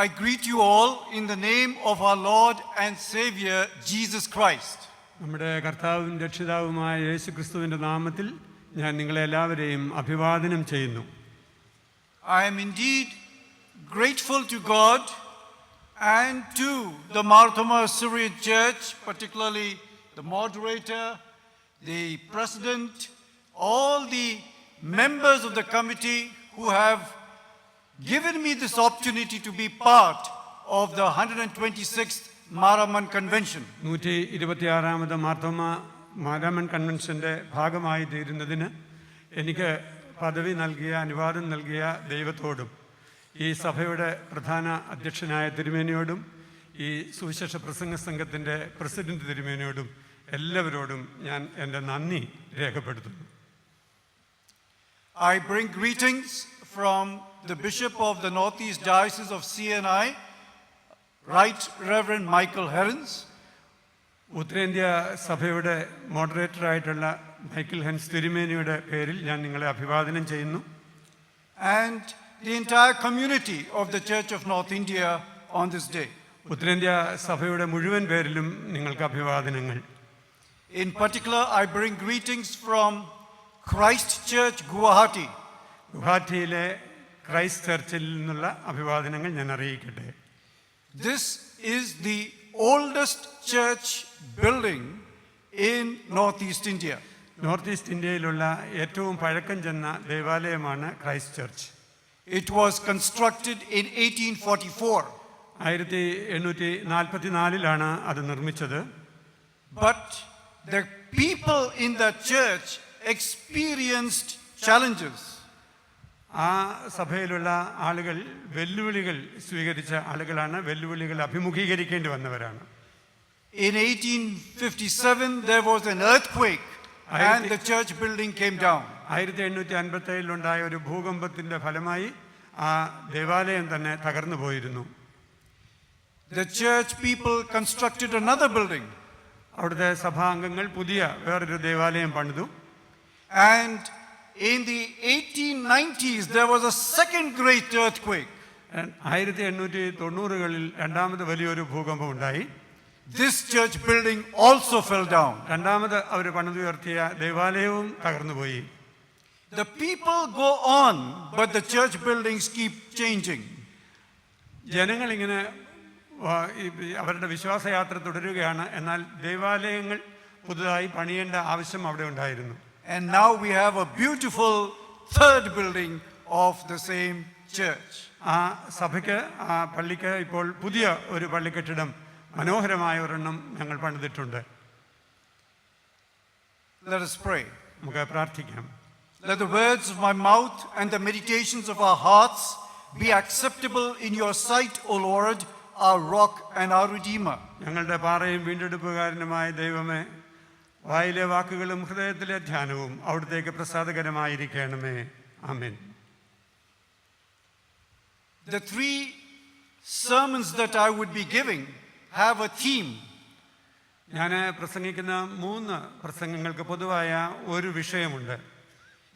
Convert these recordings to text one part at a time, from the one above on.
I greet you all in the name of our Lord and Savior Jesus Christ. നമ്മുടെ കർത്താവും രക്ഷിതാവുമായ യേശുക്രിസ്തുവിന്റെ നാമത്തിൽ ഞാൻ നിങ്ങളെ എല്ലാവരെയും അഭിവാദനം ചെയ്യുന്നു. I am indeed grateful to God and to the Marthoma Syrian Church, particularly the moderator, the president, all the members of the committee who have given me this opportunity to be part of the 126th Maraman Convention. 126ാമത് Maramon കൺവെൻഷന്റെ ഭാഗമായി തീരുന്നതിന് എനിക്ക് പദവി നൽകിയ, അനുവാദം നൽകിയ ദൈവത്തോടും ഈ സഭയുടെ പ്രധാന അധ്യക്ഷനായ തിരുമേനിയോടും ഈ സുവിശേഷ പ്രസംഗ സംഘത്തിൻ്റെ പ്രസിഡന്റ് തിരുമേനിയോടും എല്ലാവരോടും ഞാൻ എൻ്റെ നന്ദി രേഖപ്പെടുത്തുന്നു. I bring greetings from the Bishop of the Northeast Diocese of CNI, Right Reverend Michael Herons. ഉത്തരേന്ത്യ സഭയുടെ മോഡറേറ്ററായിട്ടുള്ള മൈക്കിൾ ഹെൻസ് തിരുമേനിയുടെ പേരിൽ ഞാൻ നിങ്ങളെ അഭിവാദനം ചെയ്യുന്നു. And the entire community of the Church of North India on this day. ഉത്തരേന്ത്യ സഭയുടെ മുഴുവൻ പേരിലും നിങ്ങൾക്ക് അഭിവാദനങ്ങൾ. In particular, I bring greetings from Christ Church, Guwahati. ഗുവാഹത്തിയിലെ ക്രൈസ്റ്റ് ചർച്ചിൽ നിന്നുള്ള അഭിവാദനങ്ങൾ ഞാൻ അറിയിക്കട്ടെ. This is the oldest church building in Northeast India. North East ഇന്ത്യയിലുള്ള ഏറ്റവും പഴക്കം ചെന്ന ദേവാലയമാണ് Christ Church. It was constructed in 1844. 1844 അത് നിർമ്മിച്ചത്. But the people in the church experienced challenges. ആ സഭയിലുള്ള ആളുകൾ വെല്ലുവിളികൾ സ്വീകരിച്ച ആളുകളാണ്, വെല്ലുവിളികൾ അഭിമുഖീകരിക്കേണ്ടി വന്നവരാണ്. In 1857 there was an earthquake and the church building came down. 1857 ഒരു ഭൂകമ്പത്തിന്റെ ഫലമായി ആ ദേവാലയം തന്നെ തകർന്നു പോയിരുന്നു. The church people constructed another building. അവിടുത്തെ സഭാംഗങ്ങൾ പുതിയ വേറൊരു ദേവാലയം പണിതു. And in the 1890s there was a second great earthquake. 1890കളിൽ രണ്ടാമത് വലിയൊരു ഭൂകമ്പം ഉണ്ടായി. This church building also fell down. രണ്ടാമത് അവർ പണിതുയർത്തിയ ദേവാലയവും തകർന്നുപോയി. The people go on, but the church buildings keep changing. ജനങ്ങൾ ഇങ്ങനെ അവരുടെ വിശ്വാസയാത്ര തുടരുകയാണ്, എന്നാൽ ദേവാലയങ്ങൾ പുതുതായി പണിയേണ്ട ആവശ്യം അവിടെ ഉണ്ടായിരുന്നു. And now we have a beautiful third building of the same church. ആ സഭയ്ക്ക്, ആ പള്ളിക്ക് ഇപ്പോൾ പുതിയ ഒരു പള്ളിക്കെട്ടിടം, മനോഹരമായ ഒരെണ്ണം ഞങ്ങൾ പണിതിട്ടുണ്ട്. Let us pray. നമുക്ക് പ്രാർത്ഥിക്കാം. Let the words of my mouth and the meditations of our hearts be acceptable in your sight, O Lord, our rock and our redeemer. ഞങ്ങളുടെ പാറയും വീണ്ടെടുപ്പുകാരനുമായ ദൈവമേ, വായിലെ വാക്കുകളും ഹൃദയത്തിലെ ധ്യാനവും അവിടത്തേക്ക് പ്രസാദകരമായിരിക്കണമേ. ആമേൻ. The three sermons that I would be giving have a theme. ഞാൻ പ്രസംഗിക്കുന്ന 3 പ്രസംഗങ്ങൾക്ക് പൊതുവായ ഒരു വിഷയമുണ്ട്.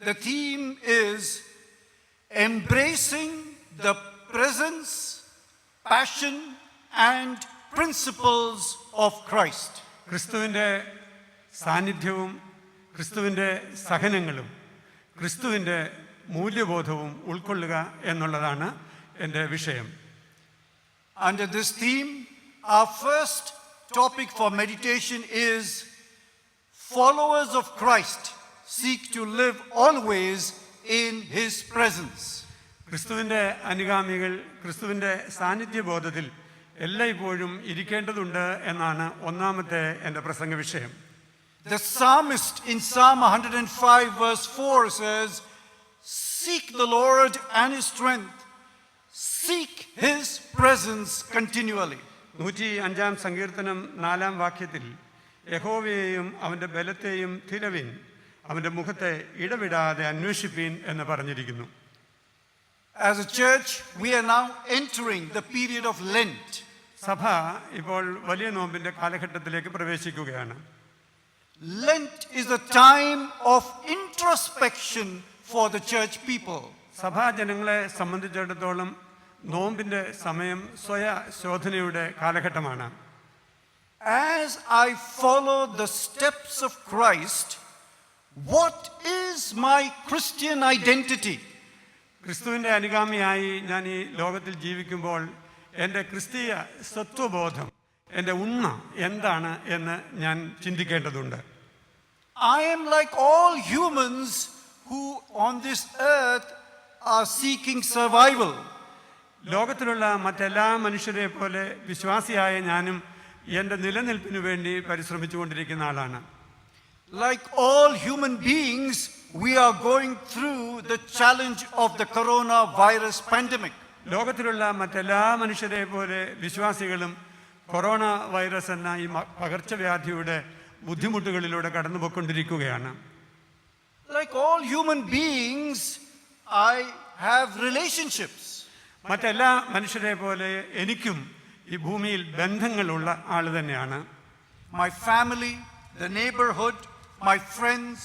The theme is embracing the presence, passion and principles of Christ. ക്രിസ്തുവിൻ്റെ സാന്നിധ്യവും ക്രിസ്തുവിൻ്റെ സഹനങ്ങളും ക്രിസ്തുവിൻ്റെ മൂല്യബോധവും ഉൾക്കൊള്ളുക എന്നുള്ളതാണ് എൻ്റെ വിഷയം. Under this theme, our first topic for meditation is followers of Christ seek to live always in his presence. ക്രിസ്തുവിൻ്റെ അനുഗാമികൾ ക്രിസ്തുവിൻ്റെ സാന്നിധ്യബോധത്തിൽ എല്ലായ്പ്പോഴും ഇരിക്കേണ്ടതുണ്ട് എന്നാണ് ഒന്നാമത്തെ എൻ്റെ പ്രസംഗ വിഷയം. The psalmist in Psalm 105 verse 4 says, "Seek the Lord and his strength, seek his presence continually." 105 സങ്കീർത്തനം 4 വാക്യത്തിൽ യഹോവയെയും അവൻ്റെ ബലത്തെയും തിരവിൻ, അവൻ്റെ മുഖത്തെ ഇടവിടാതെ അന്വേഷിപ്പീൻ എന്ന് പറഞ്ഞിരിക്കുന്നു. As a church, we are now entering the period of Lent. സഭ ഇപ്പോൾ വലിയ നോമ്പിൻ്റെ കാലഘട്ടത്തിലേക്ക് പ്രവേശിക്കുകയാണ്. Lent is a time of introspection for the church people. സഭാജനങ്ങളെ സംബന്ധിച്ചിടത്തോളം നോമ്പിൻ്റെ സമയം സ്വയശോധനയുടെ കാലഘട്ടമാണ്. As I follow the steps of Christ, what is my Christian identity? ക്രിസ്തുവിൻ്റെ അനുഗാമിയായി ഞാൻ ഈ ലോകത്തിൽ ജീവിക്കുമ്പോൾ എൻ്റെ ക്രിസ്തീയ സ്വത്വബോധം, എൻ്റെ ഉണ്മ എന്താണ് എന്ന് ഞാൻ ചിന്തിക്കേണ്ടതുണ്ട്. I am like all humans who on this earth are seeking survival. ലോകത്തിലുള്ള മറ്റെല്ലാ മനുഷ്യരെ പോലെ വിശ്വാസിയായ ഞാനും എൻ്റെ നിലനിൽപ്പിനു വേണ്ടി പരിശ്രമിച്ചുകൊണ്ടിരിക്കുന്ന ആളാണ്. Like all human beings, we are going through the challenge of the coronavirus pandemic. ലോകത്തിലുള്ള മറ്റെല്ലാ മനുഷ്യരെ പോലെ വിശ്വാസികളും കൊറോണ വൈറസ് എന്ന ഈ പകർച്ചവ്യാധിയുടെ ബുദ്ധിമുട്ടുകളിലൂടെ കടന്നുപോയിക്കൊണ്ടിരിക്കുകയാണ്. Like all human beings, I have relationships. മറ്റെല്ലാ മനുഷ്യരെ പോലെ എനിക്കും ഈ ഭൂമിയിൽ ബന്ധങ്ങളുള്ള ആൾ തന്നെയാണ്. My family, the neighborhood, my friends,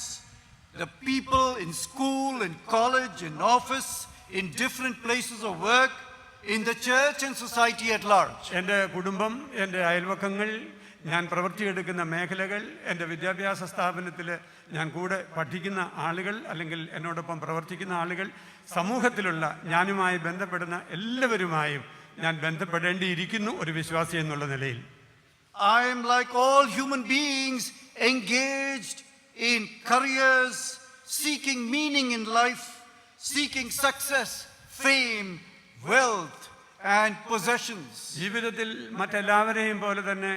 the people in school, in college, in office, in different places of work, in the church and society at large. എൻ്റെ കുടുംബം, എൻ്റെ അയൽവക്കങ്ങൾ, ഞാൻ പ്രവൃത്തിയെടുക്കുന്ന മേഖലകൾ, എൻ്റെ വിദ്യാഭ്യാസ സ്ഥാപനത്തിൽ ഞാൻ കൂടെ പഠിക്കുന്ന ആളുകൾ അല്ലെങ്കിൽ എന്നോടൊപ്പം പ്രവർത്തിക്കുന്ന ആളുകൾ, സമൂഹത്തിലുള്ള ഞാനുമായി ബന്ധപ്പെടുന്ന എല്ലാവരുമായും ഞാൻ ബന്ധപ്പെടേണ്ടിയിരിക്കുന്നു ഒരു വിശ്വാസി എന്നുള്ള നിലയിൽ. I am like all human beings engaged in careers, seeking meaning in life, seeking success, fame, wealth and possessions. ജീവിതത്തിൽ മറ്റെല്ലാവരെയും പോലെ തന്നെ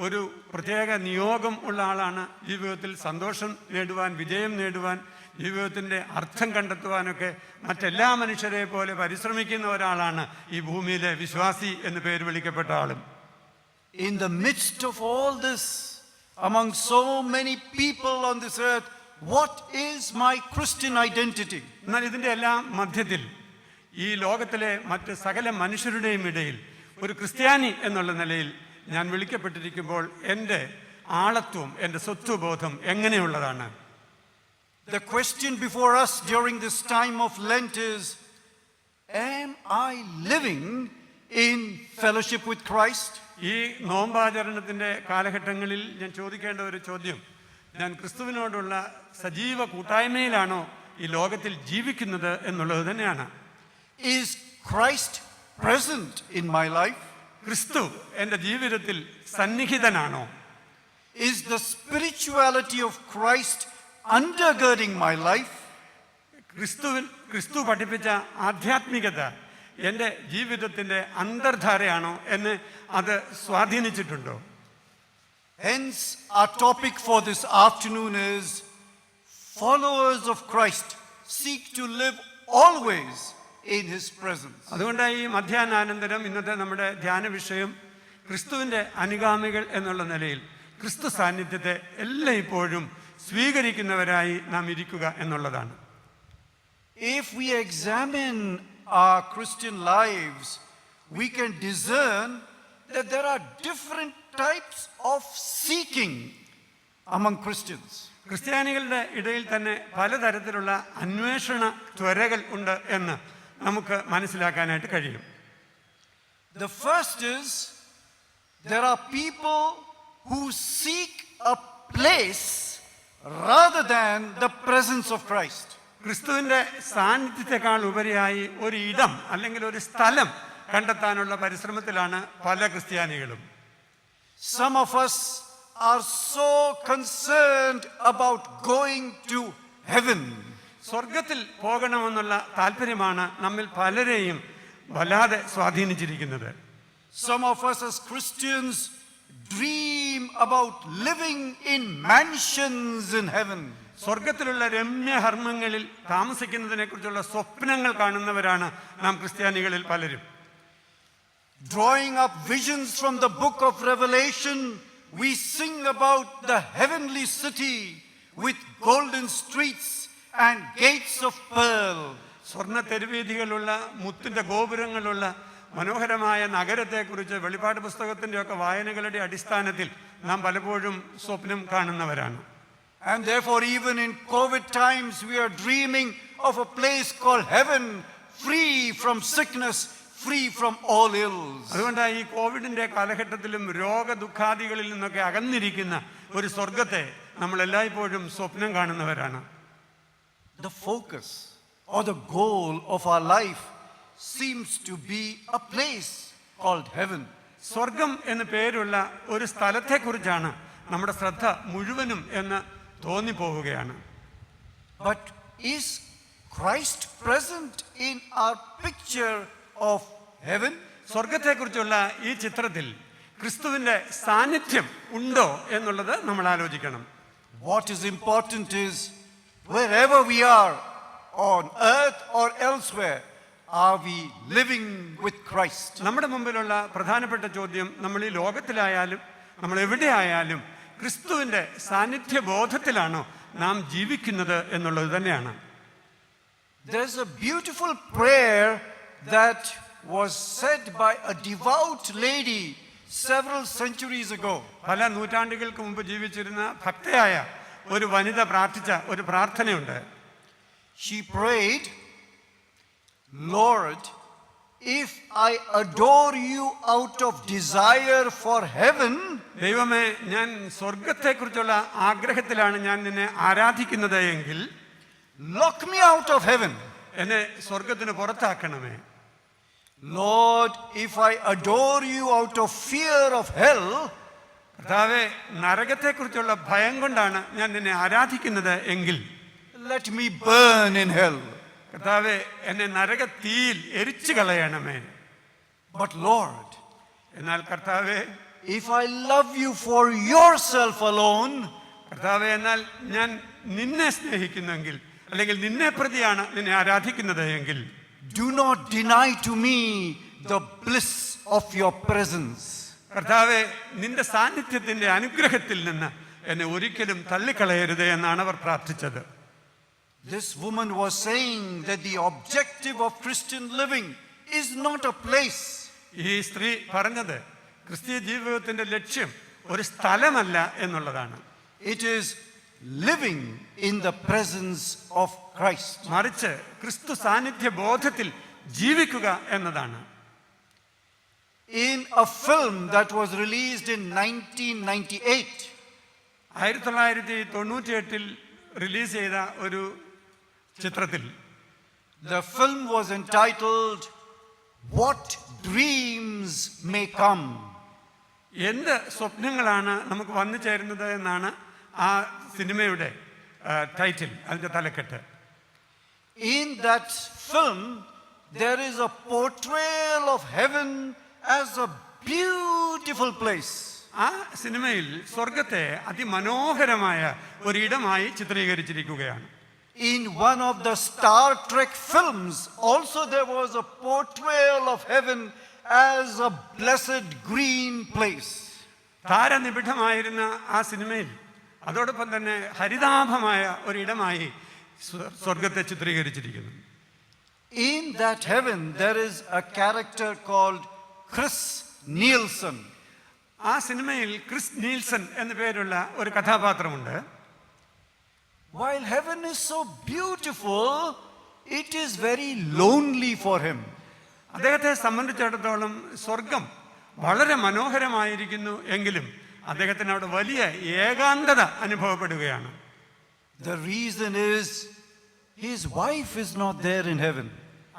ഒരു പ്രത്യേക നിയോഗം ഉള്ള ആളാണ്. ജീവിതത്തിൽ സന്തോഷം നേടുവാൻ, വിജയം നേടുവാൻ, ജീവിതത്തിൻ്റെ അർത്ഥം കണ്ടെത്തുവാനൊക്കെ മറ്റെല്ലാ മനുഷ്യരെ പോലെ പരിശ്രമിക്കുന്ന ഒരാളാണ് ഈ ഭൂമിയിലെ വിശ്വാസി എന്ന് പേര് വിളിക്കപ്പെട്ട ആളും. In the midst of all this, among so many people on this earth, what is my Christian identity? എന്നാൽ ഇതിൻ്റെ എല്ലാം മധ്യത്തിൽ ഈ ലോകത്തിലെ മറ്റ് സകല മനുഷ്യരുടെയും ഇടയിൽ ഒരു ക്രിസ്ത്യാനി എന്നുള്ള നിലയിൽ ഞാൻ വിളിക്കപ്പെട്ടിരിക്കുമ്പോൾ എൻ്റെ ആളത്വം, എൻ്റെ സ്വത്വബോധം എങ്ങനെയുള്ളതാണ്? The question before us during this time of Lent is, am I living in fellowship with Christ? ഈ നോമ്പാചരണത്തിൻ്റെ കാലഘട്ടങ്ങളിൽ ഞാൻ ചോദിക്കേണ്ട ഒരു ചോദ്യം, ഞാൻ ക്രിസ്തുവിനോടുള്ള സജീവ കൂട്ടായ്മയിലാണോ ഈ ലോകത്തിൽ ജീവിക്കുന്നത് എന്നുള്ളത് തന്നെയാണ്. Is Christ present in my life? ക്രിസ്തു എൻ്റെ ജീവിതത്തിൽ സന്നിഹിതനാണോ? Is the spirituality of Christ undergirding my life? ക്രിസ്തു പഠിപ്പിച്ച ആധ്യാത്മികത എൻ്റെ ജീവിതത്തിൻ്റെ അന്തർധാരയാണോ എന്ന് അത് സ്വാധീനിച്ചിട്ടുണ്ടോ? Hence, our topic for this afternoon is followers of Christ seek to live always in His presence. അതുകൊണ്ട് ഈ മധ്യാഹ്നാനന്തരം ഇന്നത്തെ നമ്മുടെ ധ്യാന വിഷയം ക്രിസ്തുവിൻ്റെ അനുഗാമികൾ എന്നുള്ള നിലയിൽ ക്രിസ്തു സാന്നിധ്യത്തെ എല്ലായ്പ്പോഴും സ്വീകരിക്കുന്നവരായി നാം ഇരിക്കുക എന്നുള്ളതാണ്. If we examine our Christian lives, we can discern that there are different types of seeking among Christians. ക്രിസ്ത്യാനികളുടെ ഇടയിൽ തന്നെ പലതരത്തിലുള്ള അന്വേഷണ ത്വരകൾ ഉണ്ട് എന്ന് നമുക്ക് മനസ്സിലാക്കാനായിട്ട് കഴിയും. The first is, there are people who seek a place rather than the presence of Christ. ക്രിസ്തുവിൻ്റെ സാന്നിധ്യത്തെക്കാൾ ഉപരിയായി ഒരു ഇടം അല്ലെങ്കിൽ ഒരു സ്ഥലം കണ്ടെത്താനുള്ള പരിശ്രമത്തിലാണ് പല ക്രിസ്ത്യാനികളും. Some of us are so concerned about going to heaven. സ്വർഗത്തിൽ പോകണമെന്നുള്ള താല്പര്യമാണ് നമ്മിൽ പലരെയും വല്ലാതെ സ്വാധീനിച്ചിരിക്കുന്നത്. Some of us as Christians dream about living in mansions in heaven. സ്വർഗത്തിലുള്ള രമ്യഹർമ്മങ്ങളിൽ താമസിക്കുന്നതിനെ കുറിച്ചുള്ള സ്വപ്നങ്ങൾ കാണുന്നവരാണ് നാം ക്രിസ്ത്യാനികളിൽ പലരും. Drawing up visions from the book of Revelation, we sing about the heavenly city with golden streets and gates of pearl. സ്വർണ്ണ തെരുവീഥികളുള്ള മുത്തിന്റെ ഗോപുരങ്ങളുള്ള മനോഹരമായ നഗരത്തെക്കുറിച്ച് വെളിപ്പാട് പുസ്തകത്തിൻ്റെയൊക്കെ വായനകളുടെ അടിസ്ഥാനത്തിൽ നാം പലപ്പോഴും സ്വപ്നം കാണുന്നവരാണ്. And therefore, even in COVID times, we are dreaming of a place called heaven, free from sickness, free from all ills. അതുകൊണ്ടാണ് ഈ കോവിഡിന്റെ കാലഘട്ടത്തിലും രോഗദുഃഖാദികളിൽ നിന്നൊക്കെ അകന്നിരിക്കുന്ന ഒരു സ്വർഗത്തെ നമ്മൾ എല്ലായ്പ്പോഴും സ്വപ്നം കാണുന്നവരാണ്. The focus or the goal of our life seems to be a place called heaven. സ്വർഗം എന്ന് പേരുള്ള ഒരു സ്ഥലത്തെക്കുറിച്ചാണ് നമ്മുടെ ശ്രദ്ധ മുഴുവനും എന്ന് തോന്നിപ്പോവുകയാണ്. But is Christ present in our picture of heaven? സ്വർഗത്തെക്കുറിച്ചുള്ള ഈ ചിത്രത്തിൽ ക്രിസ്തുവിന്റെ സാന്നിധ്യം ഉണ്ടോ എന്നുള്ളത് നമ്മൾ ആലോചിക്കണം. What is important is wherever we are on earth or elsewhere, are we living with Christ? നമ്മുടെ മുമ്പിലുള്ള പ്രധാനപ്പെട്ട ചോദ്യം, നമ്മൾ ഈ ലോകത്തിലായാലും നമ്മൾ എവിടെയായാലും ക്രിസ്തുവിന്റെ സാന്നിധ്യ ബോധത്തിലാണോ നാം ജീവിക്കുന്നത് എന്നുള്ളത് തന്നെയാണ്. There's a beautiful prayer that was said by a devout lady several centuries ago. പല നൂറ്റാണ്ടുകൾക്ക് മുമ്പ് ജീവിച്ചിരുന്ന ഭക്തയായ ഒരു വനിത പ്രാർത്ഥിച്ച ഒരു പ്രാർത്ഥനയുണ്ട്. She prayed, Lord, if I adore you out of desire for heaven, ദൈവമേ, ഞാൻ സ്വർഗത്തെക്കുറിച്ചുള്ള ആഗ്രഹത്തിലാണ് ഞാൻ നിന്നെ ആരാധിക്കുന്നത് എങ്കിൽ lock me out of heaven. എന്നെ സ്വർഗത്തിന് പുറത്താക്കണമേ. Lord, if I adore you out of fear of hell, കർത്താവേ, നരകത്തെക്കുറിച്ചുള്ള ഭയം കൊണ്ടാണ് ഞാൻ നിന്നെ ആരാധിക്കുന്നത് എങ്കിൽ let me burn in hell. കർത്താവേ, എന്നെ നരകത്തീയിൽ എരിച്ചു കളയണമേ. But Lord, എന്നാൽ കർത്താവേ, if I love you for yourself alone, കർത്താവേ, എന്നാൽ ഞാൻ നിന്നെ സ്നേഹിക്കുന്നെങ്കിൽ അല്ലെങ്കിൽ നിന്നെ പ്രതിയാണ് നിന്നെ ആരാധിക്കുന്നത് എങ്കിൽ do not deny to me the bliss of your presence. കർത്താവേ, നിന്റെ സാന്നിധ്യത്തിന്റെ അനുഗ്രഹത്തിൽ നിന്ന് എന്നെ ഒരിക്കലും തള്ളിക്കളയരുത് എന്നാണ് അവർ പ്രാർത്ഥിച്ചത്. This woman was saying that the objective of Christian living is not a place. ഈ സ്ത്രീ പറഞ്ഞത് ക്രിസ്തീയ ജീവിതത്തിന്റെ ലക്ഷ്യം ഒരു സ്ഥലമല്ല എന്നുള്ളതാണ്. It is living in the presence of Christ. മറിച്ച് ക്രിസ്തു സാന്നിധ്യ ബോധത്തിൽ ജീവിക്കുക എന്നതാണ്. In a film that was released in 1998, 1998 release ചെയ്ത ഒരു ചിത്രത്തിൽ the film was entitled What Dreams May Come. എന്ത് സ്വപ്നങ്ങളാണ് നമുക്ക് വന്നു ചേരുന്നത് എന്നാണ് ആ സിനിമയുടെ ടൈറ്റിൽ, അതിന്റെ തലക്കെട്ട്. In that film, there is a portrayal of heaven as a beautiful place. ആ സിനിമയിൽ സ്വർഗത്തെ അതിമനോഹരമായ ഒരിടമായി ചിത്രീകരിച്ചിരിക്കുകയാണ്. In one of the Star Trek films, also there was a portrayal of heaven as a blessed green place. താരനിബിഡമായിരുന്ന ആ സിനിമയിൽ അതോടൊപ്പം തന്നെ ഹരിതാഭമായ ഒരിടമായി സ്വർഗത്തെ ചിത്രീകരിച്ചിരിക്കുന്നു. In that heaven, there is a character called Chris Nielsen. ആ സിനിമയിൽ ക്രിസ് നീൽസൺ എന്ന പേരുള്ള ഒരു കഥാപാത്രമുണ്ട്. While heaven is so beautiful, it is very lonely for him. അദ്ദേഹത്തെ സംബന്ധിച്ചിടത്തോളം സ്വർഗം വളരെ മനോഹരമായിരിക്കുന്നു എങ്കിലും അദ്ദേഹത്തിന് അവിടെ വലിയ ഏകാന്തത അനുഭവപ്പെടുകയാണ്. The reason is his wife is not there in heaven.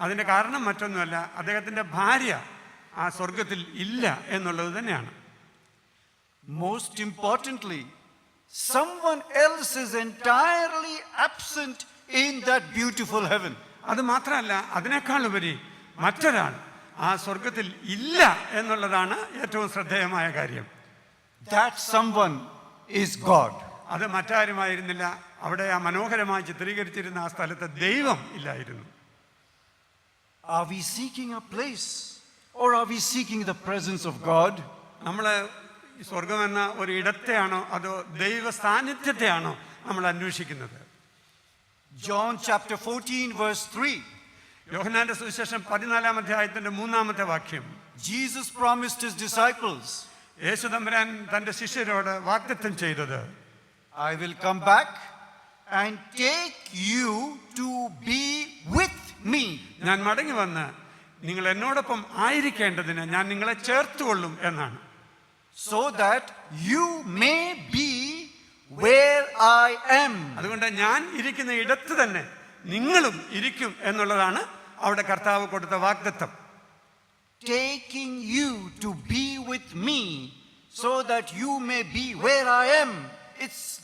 അതിന്റെ കാരണം മറ്റൊന്നുമല്ല, അദ്ദേഹത്തിന്റെ ഭാര്യ ആ സ്വർഗത്തിൽ ഇല്ല എന്നുള്ളത് തന്നെയാണ്. Most importantly, someone else is entirely absent in that beautiful heaven. അത് മാത്രമല്ല, അതിനേക്കാൾ ഉപരി മറ്റൊരാൾ ആ സ്വർഗത്തിൽ ഇല്ല എന്നുള്ളതാണ് ഏറ്റവും ശ്രദ്ധേയമായ കാര്യം. That someone is God. അത് മറ്റാരുമായിരുന്നില്ല, അവിടെ ആ മനോഹരമായി ചിത്രീകരിച്ചിരുന്ന ആ സ്ഥലത്ത് ദൈവം ഇല്ലായിരുന്നു. Are we seeking a place or are we seeking the presence of God? നമ്മൾ സ്വർഗം എന്ന ഒരു ഇടത്തെയാണോ അതോ ദൈവ സാന്നിധ്യത്തെയാണോ നമ്മൾ അന്വേഷിക്കുന്നത്? John chapter 14 verse 3. യോഹന്നാന്റെ സുവിശേഷം 14-ാം അധ്യായത്തിന്റെ 3-ാമത്തെ വാക്യം. Jesus promised his disciples, യേശു തമ്പുരാൻ തന്റെ ശിഷ്യരോട് വാഗ്ദത്തം ചെയ്തത്, I will come back and take you to be with me. ഞാൻ മടങ്ങി വന്ന് നിങ്ങൾ എന്നോടൊപ്പം ആയിരിക്കേണ്ടതിന് ഞാൻ നിങ്ങളെ ചേർത്തുകൊള്ളും എന്നാണ്. So that you may be where I am. അതുകൊണ്ട് ഞാൻ ഇരിക്കുന്ന ഇടത്ത് തന്നെ നിങ്ങളും ഇരിക്കും എന്നുള്ളതാണ് അവിടെ കർത്താവ് കൊടുത്ത വാഗ്ദത്തം. Taking you to be with me so that you may be where I am.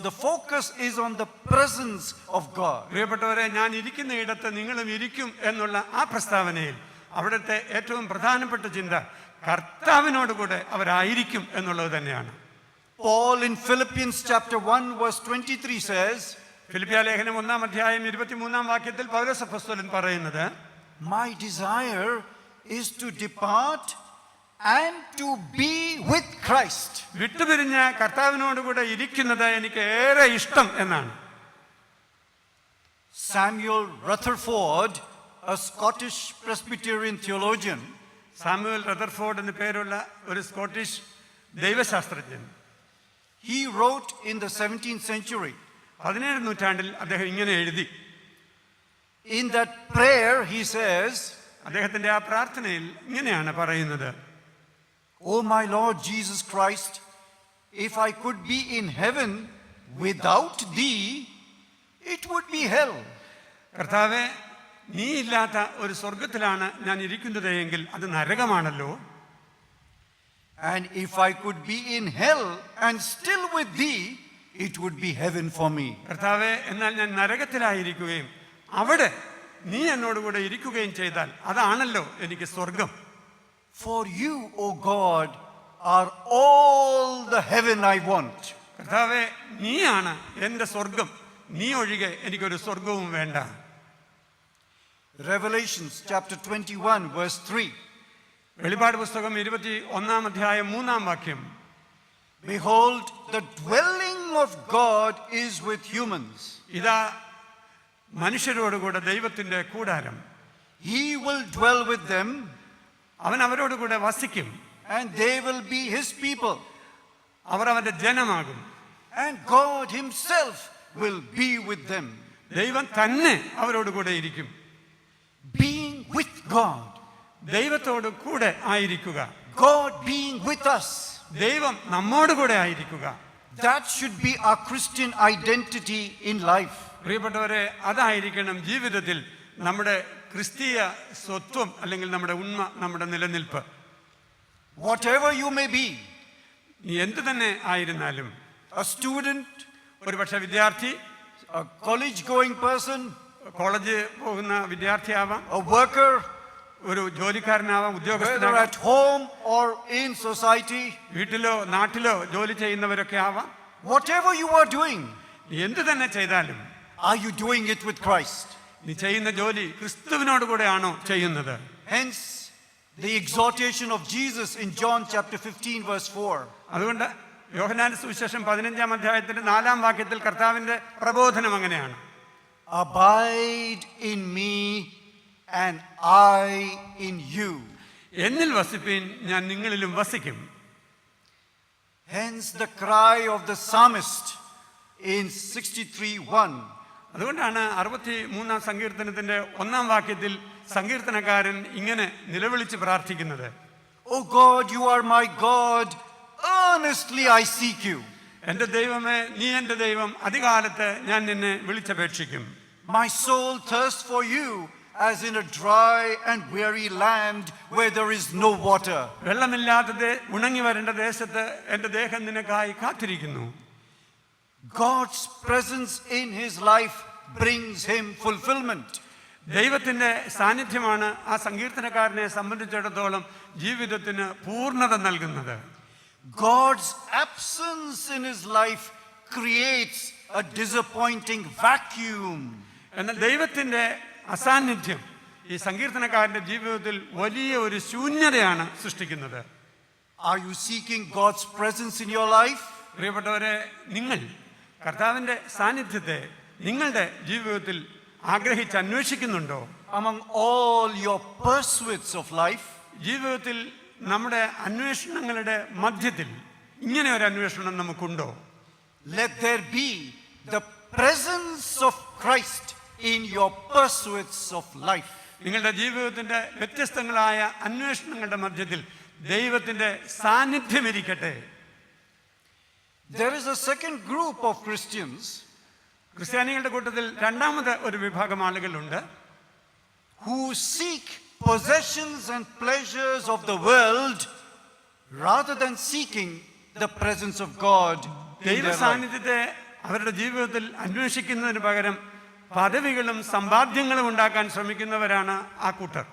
The focus is on the presence of God. പ്രിയപ്പെട്ടവരെ, ഞാൻ ഇരിക്കുന്ന ഇടത്ത് നിങ്ങളും ഇരിക്കും എന്നുള്ള ആ പ്രസ്താവനയിൽ അവിടുത്തെ ഏറ്റവും പ്രധാനപ്പെട്ട ചിന്ത കർത്താവിനോട് കൂടെ അവരായിരിക്കും എന്നുള്ളത് തന്നെയാണ്. Paul in Philippians chapter 1 verse 23 says, ഫിലിപ്പിയ ലേഖനം 1-ാം അധ്യായം 23-ാം വാക്യത്തിൽ പൗലോസ് അപ്പോസ്തലൻ പറയുന്നത്, my desire is to depart and to be with Christ. വിട്ടുപിരിഞ്ഞ കർത്താവിനോട് കൂടെ ഇരിക്കുന്നത് എനിക്ക് ഏറെ ഇഷ്ടം എന്നാണ്. Samuel Rutherford, a Scottish Presbyterian theologian, Samuel Rutherford എന്ന പേരുള്ള ഒരു സ്കോട്ടിഷ് ദൈവശാസ്ത്രജ്ഞൻ, he wrote in the 17th century. 17ാം നൂറ്റാണ്ടിൽ അദ്ദേഹം ഇങ്ങനെ എഴുതി. In that prayer he says, അദ്ദേഹത്തിന്റെ ആ പ്രാർത്ഥനയിൽ ഇങ്ങനെയാണ് പറയുന്നത്, O my Lord Jesus Christ, if I could be in heaven without thee, it would be hell. കർത്താവേ, നീ ഇല്ലാത്ത ഒരു സ്വർഗത്തിലാണ് ഞാൻ ഇരിക്കുന്നത് എങ്കിൽ അത് നരകമാണല്ലോ. And if I could be in hell and still with thee, it would be heaven for me. കർത്താവേ, എന്നാൽ ഞാൻ നരകത്തിലായിരിക്കുകയും അവിടെ നീ എന്നോടുകൂടെ ഇരിക്കുകയും ചെയ്താൽ അതാണല്ലോ എനിക്ക് സ്വർഗം. For you, O God, are all the heaven I want. കർത്താവേ, നീയാണ് എൻ്റെ സ്വർഗം. നീ ഒഴികെ എനിക്കൊരു സ്വർഗവും വേണ്ട. Revelations chapter 21 verse 3. വെളിപ്പാട് പുസ്തകം 21-ാം അധ്യായം 3-ാം വാക്യം, Behold, the dwelling of God is with humans. ഇതാ മനുഷ്യരോടുകൂടെ ദൈവത്തിന്റെ കൂടാരം. He will dwell with them, അവൻ അവരോടുകൂടെ വസിക്കും. and they will be his people. അവർ അവന്റെ ജനമാകും. And God himself will be with them. ദൈവം തന്നെ അവരോടുകൂടെ ഇരിക്കും. Being with God. ദൈവത്തോട് കൂടെ ആയിരിക്കുക. God being with us. ദൈവം നമ്മോടുകൂടെ ആയിരിക്കുക. That should be our Christian identity in life. പ്രിയപ്പെട്ടവരെ, അതായിരിക്കണം ജീവിതത്തിൽ നമ്മുടെ ക്രിസ്തീയ സ്വത്വം അല്ലെങ്കിൽ നമ്മുടെ ഉണ്മ, നമ്മുടെ നിലനിൽപ്പ്. Whatever you may be, നീ എന്ത് തന്നെ ആയിരുന്നാലും, a student, ഒരുപക്ഷെ വിദ്യാർത്ഥി, a college going person, college പോകുന്ന വിദ്യാർത്ഥിയാവാം, a worker, ഒരു ജോലിക്കാരനാവാം, whether ഉദ്യോഗസ്ഥനാവാം, at home or in society, വീട്ടിലോ നാട്ടിലോ ജോലി ചെയ്യുന്നവരൊക്കെ ആവാം. whatever you are doing, നീ എന്ത് തന്നെ ചെയ്താലും, are you doing it with Christ? നീ ചെയ്യുന്ന ജോലി ക്രിസ്തുവിനോട് കൂടെയാണോ ചെയ്യുന്നത്? Hence the exhortation of Jesus in John chapter 15 verse 4. അതുകൊണ്ട് യോഹന്നാന്റെ സുവിശേഷം 15-ാം അധ്യായത്തിന്റെ 4-ാം വാക്യത്തിൽ കർത്താവിന്റെ പ്രബോധനം അങ്ങനെയാണ്, Abide in me and I in you. എന്നിൽ വസിപ്പീൻ, ഞാൻ നിങ്ങളിലും വസിക്കും. Hence the cry of the psalmist in 63:1. അതുകൊണ്ടാണ് 63-ാം സങ്കീർത്തനത്തിന്റെ 1-ാം വാക്യത്തിൽ സങ്കീർത്തനക്കാരൻ ഇങ്ങനെ നിലവിളിച്ച് പ്രാർത്ഥിക്കുന്നത്, O God, you are my God, earnestly I seek you. എൻ്റെ ദൈവമേ, നീ എൻ്റെ ദൈവം, അധികാലത്ത് ഞാൻ നിന്നെ വിളിച്ചപേക്ഷിക്കും. My soul thirsts for you as in a dry and weary land where there is no water. വെള്ളമില്ലാത്ത ഉണങ്ങി വരേണ്ട ദേശത്ത് എൻ്റെ ദേഹം നിനക്കായി കാത്തിരിക്കുന്നു. God's presence in his life brings him fulfillment. ദൈവത്തിന്റെ സാന്നിധ്യമാണ് ആ സങ്കീർത്തനക്കാരനെ സംബന്ധിച്ചിടത്തോളം ജീവിതത്തിന് പൂർണ്ണത നൽകുന്നത്. God's absence in his life creates a disappointing vacuum. എന്നാൽ ദൈവത്തിന്റെ അസാന്നിധ്യം ഈ സങ്കീർത്തനക്കാരന്റെ ജീവിതത്തിൽ വലിയ ഒരു ശൂന്യതയാണ് സൃഷ്ടിക്കുന്നത്. Are you seeking God's presence in your life? പ്രിയപ്പെട്ടവരെ, നിങ്ങൾ കർത്താവിന്റെ സാന്നിധ്യത്തെ നിങ്ങളുടെ ജീവിതത്തിൽ ആഗ്രഹിച്ച് അന്വേഷിക്കുന്നുണ്ടോ? Among all your pursuits of life, ജീവിതത്തിൽ നമ്മുടെ അന്വേഷണങ്ങളുടെ മധ്യത്തിൽ ഇങ്ങനെ ഒരു അന്വേഷണം നമുക്കുണ്ടോ? let there be the presence of Christ in your pursuits of life. നിങ്ങളുടെ ജീവിതത്തിൻ്റെ വ്യത്യസ്തങ്ങളായ അന്വേഷണങ്ങളുടെ മധ്യത്തിൽ ദൈവത്തിൻ്റെ സാന്നിധ്യം ഇരിക്കട്ടെ. There is a second group of Christians ക്രിസ്ത്യാനികളുടെ കൂട്ടത്തിൽ രണ്ടാമത് ഒരു വിഭാഗം ആളുകളുണ്ട്, who seek possessions and pleasures of the world rather than seeking the presence of God in ദൈവ their life. സാന്നിധ്യത്തെ അവരുടെ ജീവിതത്തിൽ അന്വേഷിക്കുന്നതിന് പകരം പദവികളും സമ്പാദ്യങ്ങളും ഉണ്ടാക്കാൻ ശ്രമിക്കുന്നവരാണ് ആ കൂട്ടർ.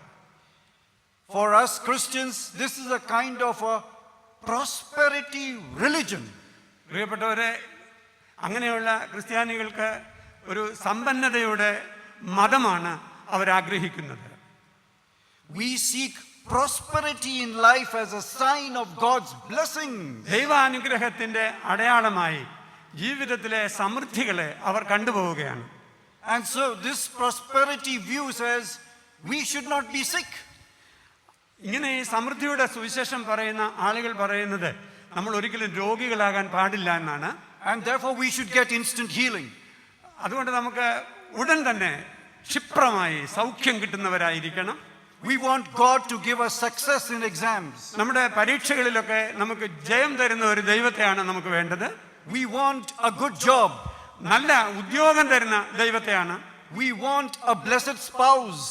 For us Christians, this is a kind of a prosperity religion. പ്രിയപ്പെട്ടവരെ, അങ്ങനെയുള്ള ക്രിസ്ത്യാനികൾക്ക് ഒരു സമ്പന്നതയുടെ മതമാണ് അവരാഗ്രഹിക്കുന്നത്. We seek prosperity in life as a sign of God's blessing. ദൈവാനുഗ്രഹത്തിൻ്റെ അടയാളമായി ജീവിതത്തിലെ സമൃദ്ധികളെ അവർ കണ്ടുപോവുകയാണ്. And so this prosperity view says we should not be sick. ഇങ്ങനെ ഈ സമൃദ്ധിയുടെ സുവിശേഷം പറയുന്ന ആളുകൾ പറയുന്നത് നമ്മൾ ഒരിക്കലും രോഗികളാകാൻ പാടില്ല എന്നാണ്. And therefore we should get instant healing. അതുകൊണ്ട് നമുക്ക് ഉടൻ തന്നെ ക്ഷിപ്രമായി സൗഖ്യം കിട്ടുന്നവരായിരിക്കണം. We want God to give us success in exams. നമ്മുടെ പരീക്ഷകളിലൊക്കെ നമുക്ക് ജയം തരുന്ന ഒരു ദൈവത്തെയാണ് നമുക്ക് വേണ്ടത്. We want a good job. നല്ല ഉദ്യോഗം തരുന്ന ദൈവത്തെയാണ്. We want a blessed spouse.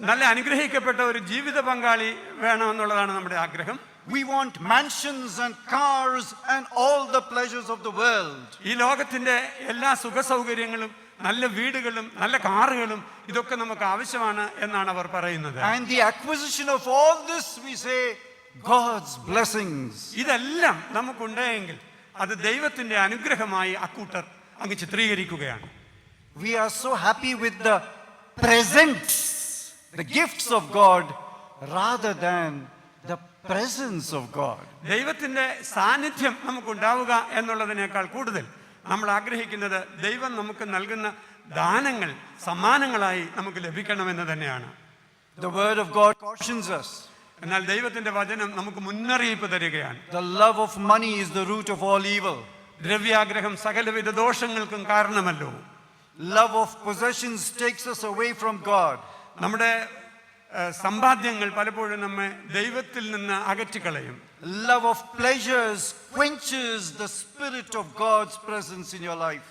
നല്ല അനുഗ്രഹിക്കപ്പെട്ട ഒരു ജീവിത പങ്കാളി വേണമെന്നുള്ളതാണ് നമ്മുടെ ആഗ്രഹം. We want mansions and cars and all the pleasures of the world. ഈ ലോകത്തിന്റെ എല്ലാ സുഖ സൗകര്യങ്ങളും നല്ല വീടുകളും നല്ല കാറുകളും ഇതൊക്കെ നമുക്ക് ആവശ്യമാണ് എന്നാണ് അവർ പറയുന്നത്. And the acquisition of all this, we say, God's blessings. ഇതെല്ലാം നമുക്കുണ്ടെങ്കിൽ അത് ദൈവത്തിന്റെ അനുഗ്രഹമായി അക്കൂട്ടർ അങ്ങ് ചിത്രീകരിക്കുകയാണ്. We are so happy with the presents, the gifts of God, rather than the presence of God. ദൈവത്തിന്റെ സാന്നിധ്യം നമുക്കുണ്ടാവുക എന്നുള്ളതിനേക്കാൾ കൂടുതൽ നമ്മൾ ആഗ്രഹിക്കുന്നത് ദൈവം നമുക്ക് നൽകുന്ന ദാനങ്ങൾ സമ്മാനങ്ങളായി നമുക്ക് ലഭിക്കണമെന്ന് തന്നെയാണ്. The word of God cautions us. എന്നാൽ ദൈവത്തിന്റെ വചനം നമുക്ക് മുന്നറിയിപ്പ് തരികയാണ്. The love of money is the root of all evil. ദ്രവ്യാഗ്രഹം സകലവിധ ദോഷങ്ങൾക്കും കാരണമല്ലോ. Love of possessions takes us away from God. നമ്മുടെ സമ്പാദ്യങ്ങൾ പലപ്പോഴും നമ്മെ ദൈവത്തിൽ നിന്ന് അകറ്റിക്കളയും. Love of pleasures quenches the spirit of God's presence in your life.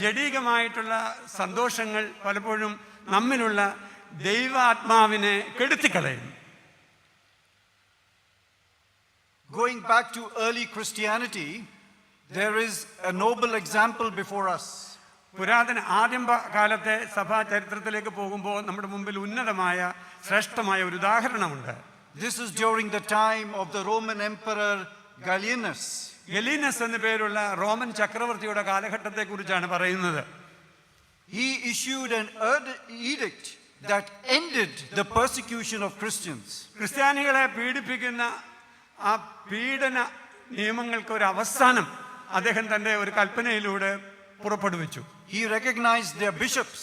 ജഡീകമായിട്ടുള്ള സന്തോഷങ്ങൾ പലപ്പോഴും നമ്മിലുള്ള ദൈവാത്മാവിനെ കെടുത്തിക്കളയും. Going back to early Christianity, there is a noble example before us. പുരാതന ആദിമ കാലത്തെ സഭാ ചരിത്രത്തിലേക്ക് പോകുമ്പോൾ നമ്മുടെ മുമ്പിൽ ഉന്നതമായ ശ്രേഷ്ഠമായ ഒരു ഉദാഹരണമുണ്ട്. This is during the time of the Roman Emperor Gallienus. ഗലീനസ് എന്ന പേരുള്ള റോമൻ ചക്രവർത്തിയുടെ കാലഘട്ടത്തെ കുറിച്ചാണ് പറയുന്നത്. He issued an edict that ended the persecution of Christians. ക്രിസ്ത്യാനികളെ പീഡിപ്പിക്കുന്ന ആ പീഡന നിയമങ്ങൾക്ക് ഒരു അവസാനം അദ്ദേഹം തന്റെ ഒരു കൽപ്പനയിലൂടെ പുറപ്പെടുവിച്ചു. He recognized their bishops.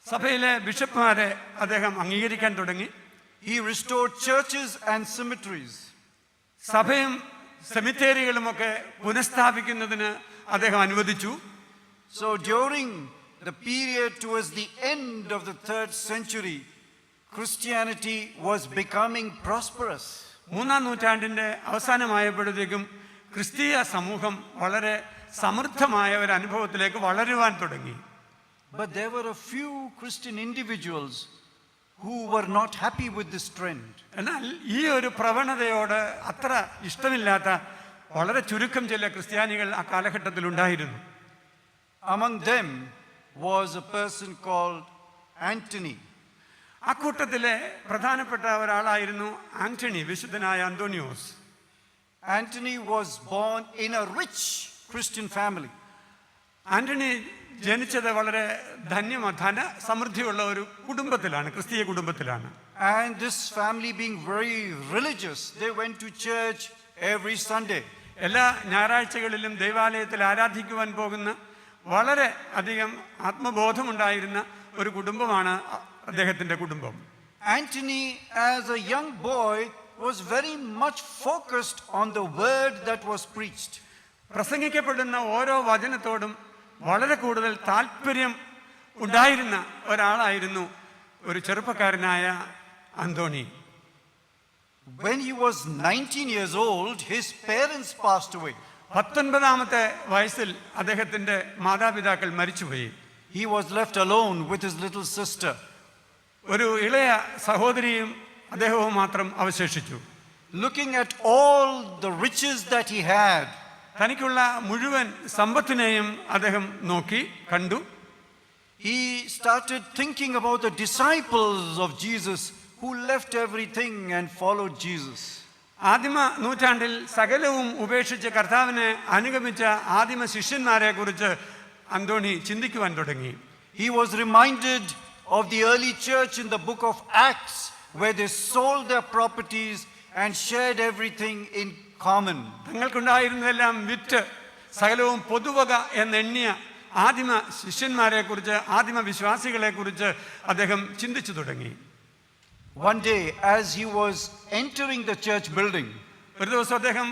സഭയിലെ ബിഷപ്പ്മാരെ അദ്ദേഹം അംഗീകരിക്കാൻ തുടങ്ങി. He restored churches and cemeteries. സഭയും സെമിത്തേരികളുമൊക്കെ പുനഃസ്ഥാപിക്കുന്നതിന് അദ്ദേഹം അനുവദിച്ചു. So during the period towards the end of the 3rd century, Christianity was becoming prosperous. 3-ാം നൂറ്റാണ്ടിന്റെ അവസാനമായപ്പോഴത്തേക്കും ക്രിസ്തീയ സമൂഹം വളരെ സമൃദ്ധമായ ഒരു അനുഭവത്തിലേക്ക് വളരുവാൻ തുടങ്ങി. But there were a few Christian individuals who were not happy with this trend. എന്നാൽ ഈ ഒരു പ്രവണതയോട് അത്ര ഇഷ്ടമില്ലാത്ത വളരെ ചുരുക്കം ചില ക്രിസ്ത്യാനികൾ ആ കാലഘട്ടത്തിൽ ഉണ്ടായിരുന്നു. Among them was a person called Antony. അക്കൂട്ടത്തിലെ പ്രധാനപ്പെട്ട ഒരാളായിരുന്നു ആന്റണി, വിശുദ്ധനായ Antonios. Antony was born in a rich Christian family. Antony ജനിച്ചത് വളരെ ധന സമൃദ്ധിയുള്ള ഒരു കുടുംബത്തിലാണ്, ക്രിസ്തീയ കുടുംബത്തിലാണ്. And this family being very religious, they went to church every Sunday. എല്ലാ ഞായറാഴ്ചകളിലും ദൈവാലയത്തിൽ ആരാധിക്കുവാൻ പോകുന്ന വളരെ അധികം ആത്മബോധമുണ്ടായിരുന്ന ഒരു കുടുംബമാണ് അദ്ദേഹത്തിന്റെ കുടുംബം. Antony, as a young boy, was very much focused on the word that was preached. പ്രസംഗിക്കപ്പെടുന്ന ഓരോ വചനത്തോടും വളരെ കൂടുതൽ താല്പര്യം ഉണ്ടായിരുന്ന ഒരാളായിരുന്നു ഒരു ചെറുപ്പക്കാരനായ Anthony. When he was 19 years old, his parents passed away. 19-ാമത്തെ വയസ്സിൽ അദ്ദേഹത്തിന്റെ മാതാപിതാക്കൾ മരിച്ചുപോയി. He was left alone with his little sister. ഒരു ഇളയ സഹോദരിയും അദ്ദേഹവും മാത്രം അവശേഷിച്ചു. Looking at all the riches that he had, തനിക്കുള്ള മുഴുവൻ സമ്പത്തിനെയും അദ്ദേഹം നോക്കി കണ്ടു. he started thinking about the disciples of Jesus who left everything and followed Jesus. ആദിമ നൂറ്റാണ്ടിൽ സകലവും ഉപേക്ഷിച്ച് കർത്താവിനെ അനുഗമിച്ച ആദിമ ശിഷ്യന്മാരെ കുറിച്ച് അന്തോണി ചിന്തിക്കുവാൻ തുടങ്ങി. He was reminded of the early church in the book of Acts, where they sold their properties and shared everything in common. തങ്ങൾക്കുണ്ടായിരുന്നതെല്ലാം വിറ്റ് സകലവും പൊതുവക എന്നെണ്ണിയ ആദിമ ശിഷ്യന്മാരെ കുറിച്ച്, ആദിമ വിശ്വാസികളെ കുറിച്ച് അദ്ദേഹം ചിന്തിച്ചു തുടങ്ങി. One day, as he was entering the church building, ഒരു ദിവസം അദ്ദേഹം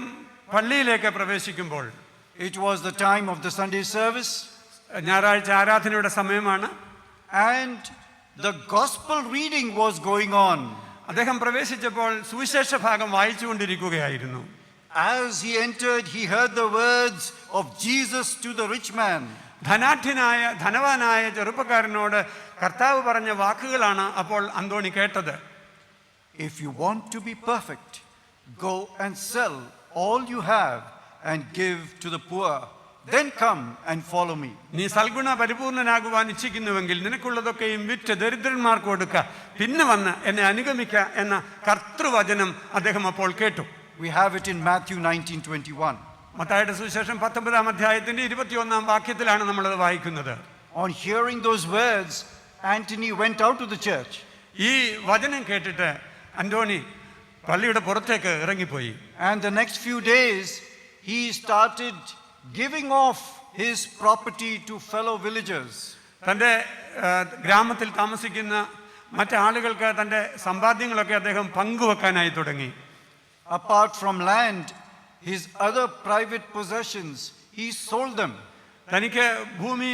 പള്ളിയിലേക്ക് പ്രവേശിക്കുമ്പോൾ, it was the time of the Sunday service, ഞായറാഴ്ച ആരാധനയുടെ സമയമാണ്, and the gospel reading was going on. അദ്ദേഹം പ്രവേശിച്ചപ്പോൾ സുവിശേഷ ഭാഗം വായിച്ചുകൊണ്ടിരിക്കുകയായിരുന്നു. As he entered, he heard the words of Jesus to the rich man. ധനവാനായ ചെറുപ്പക്കാരനോട് കർത്താവ് പറഞ്ഞ വാക്കുകളാണ് അപ്പോൾ അന്തോണി കേട്ടത്. If you want to be perfect, go and sell all you have and give to the poor. Then come and follow me. നീ സൽഗുണ പരിപൂർണനാകുവാൻ ഇച്ഛിക്കുന്നുവെങ്കിൽ നിനക്കുള്ളതൊക്കെയും വിറ്റ് ദരിദ്രന്മാർക്ക് കൊടുക്കുക, പിന്നെ വന്ന് എന്നെ അനുഗമിക്കുക എന്ന കർത്തൃവചനം അദ്ദേഹം അപ്പോൾ കേട്ടു. We have it in Matthew 19:21. മത്തായിയുടെ സുവിശേഷം 19-ാം അധ്യായത്തിന്റെ 21-ാം വാക്യത്തിലാണ് നമ്മളത് വായിക്കുന്നത്. On hearing those words, Anthony went out to the church. ഈ വചനം കേട്ടിട്ട് അന്തോണി പള്ളിയുടെ പുറത്തേക്ക് ഇറങ്ങിപ്പോയി. And the next few days, he started giving off his property to fellow villagers. തൻ്റെ ഗ്രാമത്തിൽ താമസിക്കുന്ന മറ്റാളുകൾക്ക് തൻ്റെ സമ്പാദ്യങ്ങളൊക്കെ അദ്ദേഹം പങ്കുവെക്കാനായി തുടങ്ങി. Apart from land, his other private possessions, he sold them. തനിക്ക് ഭൂമി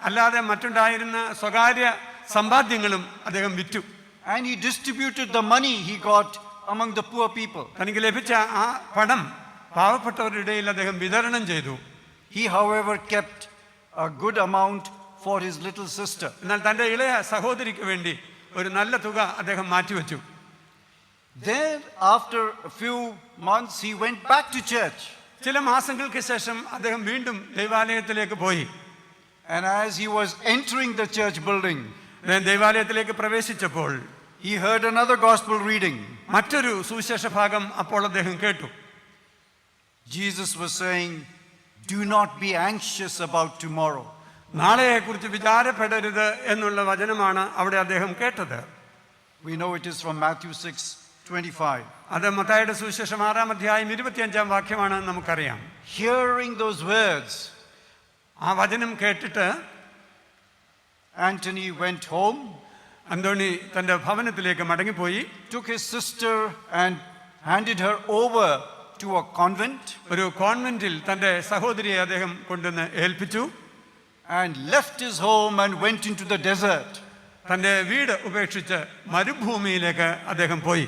അല്ലാതെ മറ്റുണ്ടായിരുന്ന സ്വകാര്യ സമ്പാദ്യങ്ങളും അദ്ദേഹം വിറ്റു. And he distributed the money he got among the poor people. തനിക്ക് ലഭിച്ച ആ പണം പാവപ്പെട്ടവരുടെ ഇടയിൽ അദ്ദേഹം വിതരണം ചെയ്തു. He, however, kept a good amount for his little sister. എന്നാൽ തൻ്റെ ഇളയ സഹോദരിക്ക് വേണ്ടി ഒരു നല്ല തുക അദ്ദേഹം മാറ്റിവെച്ചു. Then, after a few months, he went back to church. ചില മാസങ്ങൾക്ക് ശേഷം അദ്ദേഹം വീണ്ടും ദൈവാലയത്തിലേക്ക് പോയി. And as he was entering the church building, ദൈവാലയത്തിലേക്ക് പ്രവേശിച്ചപ്പോൾ he heard another gospel reading. മറ്റൊരു സുവിശേഷ ഭാഗം അപ്പോൾ അദ്ദേഹം കേട്ടു. Jesus was saying, "Do not be anxious about tomorrow." നാളെയെക്കുറിച്ച് വിചാരപ്പെടരുത് എന്നുള്ള വചനമാണ് അവിടെ അദ്ദേഹം കേട്ടത്. We know it is from Matthew 6:25. അത് മത്തായിയുടെ സുവിശേഷം 6-ാം അധ്യായം 25-ാം വാക്യമാണ് നമുക്കറിയാം. Hearing those words, ആ വചനം കേട്ടിട്ട് Anthony went home, അന്തോണി തൻ്റെ ഭവനത്തിലേക്ക് മടങ്ങിപ്പോയി. took his sister and handed her over to a convent, ഒരു കോൺവെന്റിൽ തൻ്റെ സഹോദരിയെ അദ്ദേഹം കൊണ്ടുവന്ന് ഏൽപ്പിച്ചു. and left his home and went into the desert. തൻ്റെ വീട് ഉപേക്ഷിച്ച് മരുഭൂമിയിലേക്ക് അദ്ദേഹം പോയി.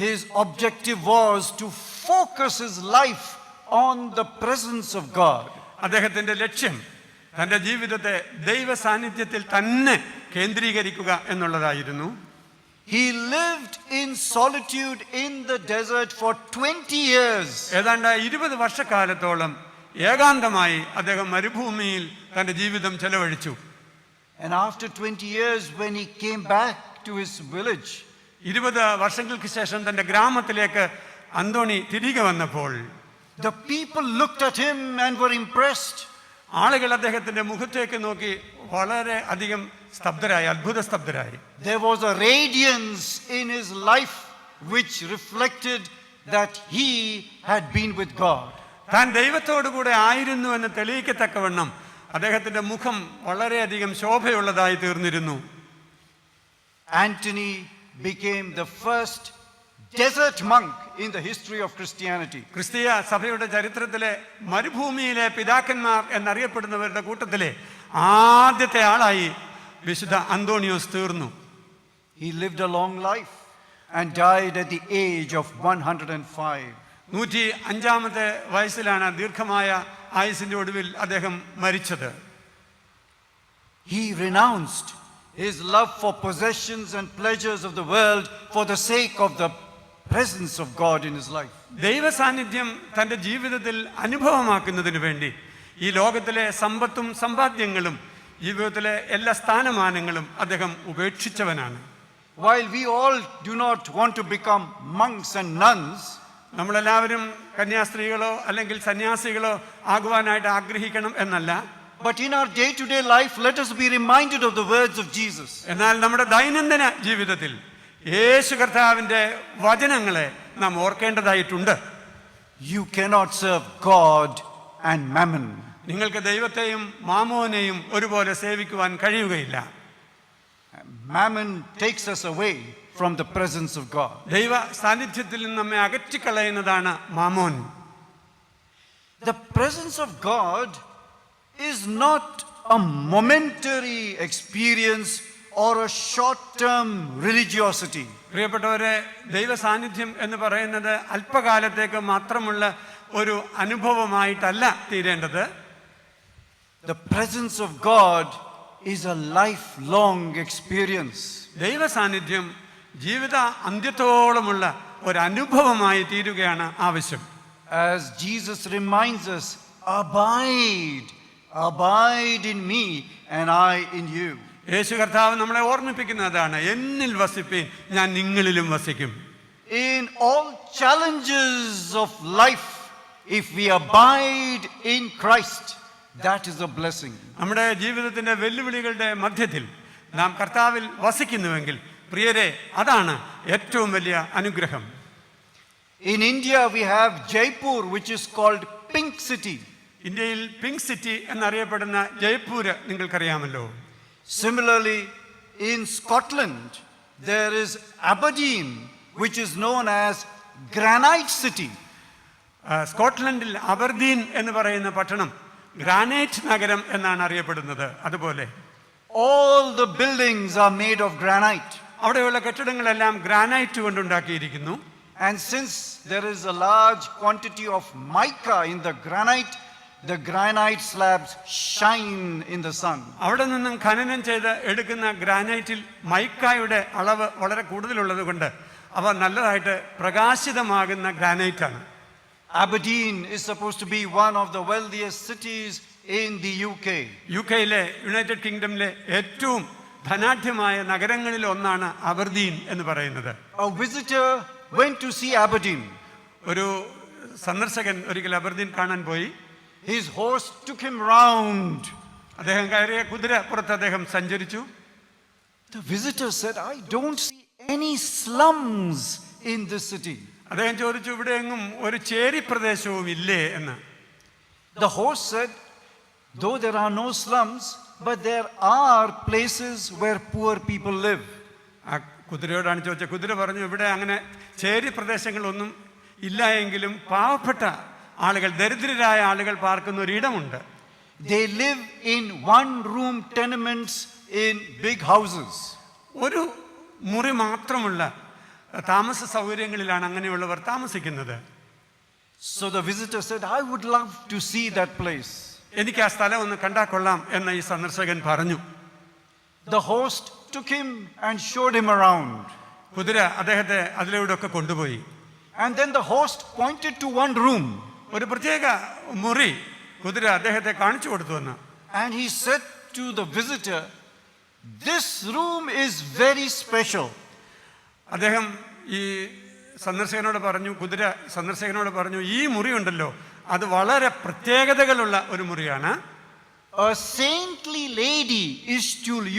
His objective was to focus his life on the presence of God. അദ്ദേഹത്തിൻ്റെ ലക്ഷ്യം തൻ്റെ ജീവിതത്തെ ദൈവ സാന്നിധ്യത്തിൽ തന്നെ കേന്ദ്രീകരിക്കുക എന്നുള്ളതായിരുന്നു. He lived in solitude in the desert for 20 years. ഏതാണ്ട് 20 വർഷക്കാലത്തോളം ഏകാന്തമായി അദ്ദേഹം മരുഭൂമിയിൽ തൻ്റെ ജീവിതം ചെലവഴിച്ചു. And after 20 years, when he came back to his village, 20 വർഷങ്ങൾക്ക് ശേഷം തൻ്റെ ഗ്രാമത്തിലേക്ക് അന്തോണി തിരികെ വന്നപ്പോൾ the people looked at him and were impressed. ആളുകൾ അദ്ദേഹത്തിൻ്റെ മുഖത്തേക്ക് നോക്കി വളരെ അധികം സ്തബ്ധരായി, അത്ഭുത സ്തബ്ധരായി. There was a radiance in his life which reflected that he had been with God. താൻ ദൈവത്തോടു കൂടെ ആയിരുന്നു എന്ന് തെളിയിക്കത്തക്കവണ്ണം അദ്ദേഹത്തിൻ്റെ മുഖം വളരെയധികം ശോഭയുള്ളതായി തീർന്നിരുന്നു. Anthony became the first desert monk in the history of Christianity. ക്രിസ്തീയ സഭയുടെ ചരിത്രത്തിലെ മരുഭൂമിയിലെ പിതാക്കന്മാർ എന്നറിയപ്പെടുന്നവരുടെ കൂട്ടത്തിലെ ആദ്യത്തെ ആളായി വിശുദ്ധ അന്തോണിയോസ് തീർന്നു. He lived a long life and died at the age of 105. 105-ാമത്തെ വയസ്സിലാണ് ദീർഘമായ ആയുസിന്റെ ഒടുവിൽ അദ്ദേഹം മരിച്ചത്. He renounced his love for possessions and pleasures of the world for the sake of the presence of God in his life. ദൈവ സാന്നിധ്യം തൻ്റെ ജീവിതത്തിൽ അനുഭവമാക്കുന്നതിന് വേണ്ടി ഈ ലോകത്തിലെ സമ്പത്തും സമ്പാദ്യങ്ങളും ജീവിതത്തിലെ എല്ലാ സ്ഥാനമാനങ്ങളും അദ്ദേഹം ഉപേക്ഷിച്ചവനാണ്. While we all do not want to become monks and nuns, നമ്മളെല്ലാവരും കന്യാസ്ത്രീകളോ അല്ലെങ്കിൽ സന്യാസികളോ ആകുവാനായിട്ട് ആഗ്രഹിക്കണം എന്നല്ല, but in our day-to-day life, let us be reminded of the words of Jesus. എന്നാൽ നമ്മുടെ ദൈനംദിന ജീവിതത്തിൽ യേശു കർത്താവിൻ്റെ വചനങ്ങളെ നാം ഓർക്കേണ്ടതായിട്ടുണ്ട്. You cannot serve God and mammon. നിങ്ങൾക്ക് ദൈവത്തെയും മാമോനെയും ഒരുപോലെ സേവിക്കുവാൻ കഴിയുകയില്ല. Mammon takes us away from the presence of God. ദൈവ സാന്നിധ്യത്തിൽ നിന്ന് നമ്മെ അകറ്റിക്കളയുന്നതാണ് Mammon. The presence of God is not a momentary experience or a short-term religiosity. പ്രിയപ്പെട്ടവരെ, ദൈവ സാന്നിധ്യം എന്ന് പറയുന്നത് അല്പകാലത്തേക്ക് മാത്രമുള്ള ഒരു അനുഭവമായിട്ടല്ല തീരേണ്ടത്. The presence of God is a lifelong experience. ദൈവ സാന്നിധ്യം ജീവിത അന്ത്യത്തോളമുള്ള ഒരു അനുഭവമായി തീരുകയാണ് ആവശ്യം. As Jesus reminds us, abide in me and I in you. യേശു കർത്താവ് നമ്മളെ ഓർമ്മിപ്പിക്കുന്നതാണ്, എന്നിൽ വസിപ്പീൻ, ഞാൻ നിങ്ങളിലും വസിക്കും. In all challenges of life, if we abide in Christ, that is a blessing. നമ്മുടെ ജീവിതത്തിന്റെ വെല്ലുവിളികളുടെ മധ്യത്തിൽ നാം കർത്താവിൽ വസിക്കുന്നുവെങ്കിൽ പ്രിയരെ, അതാണ് ഏറ്റവും വലിയ അനുഗ്രഹം. In India we have Jaipur, which is called Pink City. ഇന്ത്യയിൽ പിങ്ക് സിറ്റി എന്നറിയപ്പെടുന്ന ജയ്പൂര് നിങ്ങൾക്കറിയാമല്ലോ. Similarly, in Scotland there is Aberdeen, which is known as Granite City. സ്കോട്ട്ലൻഡിൽ അബർദീൻ എന്ന് പറയുന്ന പട്ടണം ഗ്രാനൈറ്റ് നഗരം എന്നാണ് അറിയപ്പെടുന്നത്. അതുപോലെ all the buildings are made of granite. അവിടെയുള്ള കെട്ടിടങ്ങളെല്ലാം granite കൊണ്ടുണ്ടാക്കിയിരിക്കുന്നു. And since there is a large quantity of mica in the granite slabs shine in the sun. അവിടെ നിന്നും ഖനനം ചെയ്ത് എടുക്കുന്ന ഗ്രാനൈറ്റിൽ മൈക്കായുടെ അളവ് വളരെ കൂടുതലുള്ളത് കൊണ്ട് അവ നല്ലതായിട്ട് പ്രകാശിതമാകുന്ന ഗ്രാനൈറ്റാണ്. Aberdeen is supposed to be one of the wealthiest cities in the UK. യുകെയിലെ യുണൈറ്റഡ് കിങ്ഡമിലെ ഏറ്റവും ധനാഢ്യമായ നഗരങ്ങളിൽ ഒന്നാണ് അബർദീൻ എന്ന് പറയുന്നത്. A visitor went to see Aberdeen. ഒരു സന്ദർശകൻ ഒരിക്കൽ അബർദീൻ കാണാൻ പോയി. His horse took him round. അദ്ദേഹം കയറിയ കുതിര പുറത്ത് അദ്ദേഹം സഞ്ചരിച്ചു. The visitor said, I don't see any slums in this city. അദ്ദേഹം ചോദിച്ചു, ഇവിടെ എങ്ങും ഒരു ചേരി പ്രദേശവും ഇല്ലേ എന്ന്. The horse said, though there are no slums, but there are places where poor people live. ആ കുതിരയോടാണ് ചോദിച്ചത്. കുതിര പറഞ്ഞു, ഇവിടെ അങ്ങനെ ചേരി പ്രദേശങ്ങളൊന്നും ഇല്ല എങ്കിലും പാവപ്പെട്ട ആളുകൾ, ദരിദ്രരായ ആളുകൾ പാർക്കുന്ന ഒരിടമുണ്ട്. They live in one-room tenements in big houses. ഒരു മുറി മാത്രമുള്ള താമസ സൗകര്യങ്ങളിലാണ് അങ്ങനെയുള്ളവർ താമസിക്കുന്നത്. So the visitor said, I would love to see that place. എനിക്ക് ആ സ്ഥലം ഒന്ന് കണ്ടാൽ കൊള്ളാം എന്ന് ഈ സന്ദർശകൻ പറഞ്ഞു. The host took him and showed him around. കുതിര അദ്ദേഹത്തെ അതിലൂടെയൊക്കെ കൊണ്ടുപോയി. And then the host pointed to one room. ഒരു പ്രത്യേക മുറി കുതിര അദ്ദേഹത്തെ കാണിച്ചു കൊടുത്തു എന്ന്. And he said to the visitor, this room is very special. അദ്ദേഹം ഈ സന്ദർശകനോട് പറഞ്ഞു, കുതിര സന്ദർശകനോട് പറഞ്ഞു, ഈ മുറി ഉണ്ടല്ലോ അത് വളരെ പ്രത്യേകതകളുള്ള ഒരു മുറിയാണ്. A saintly lady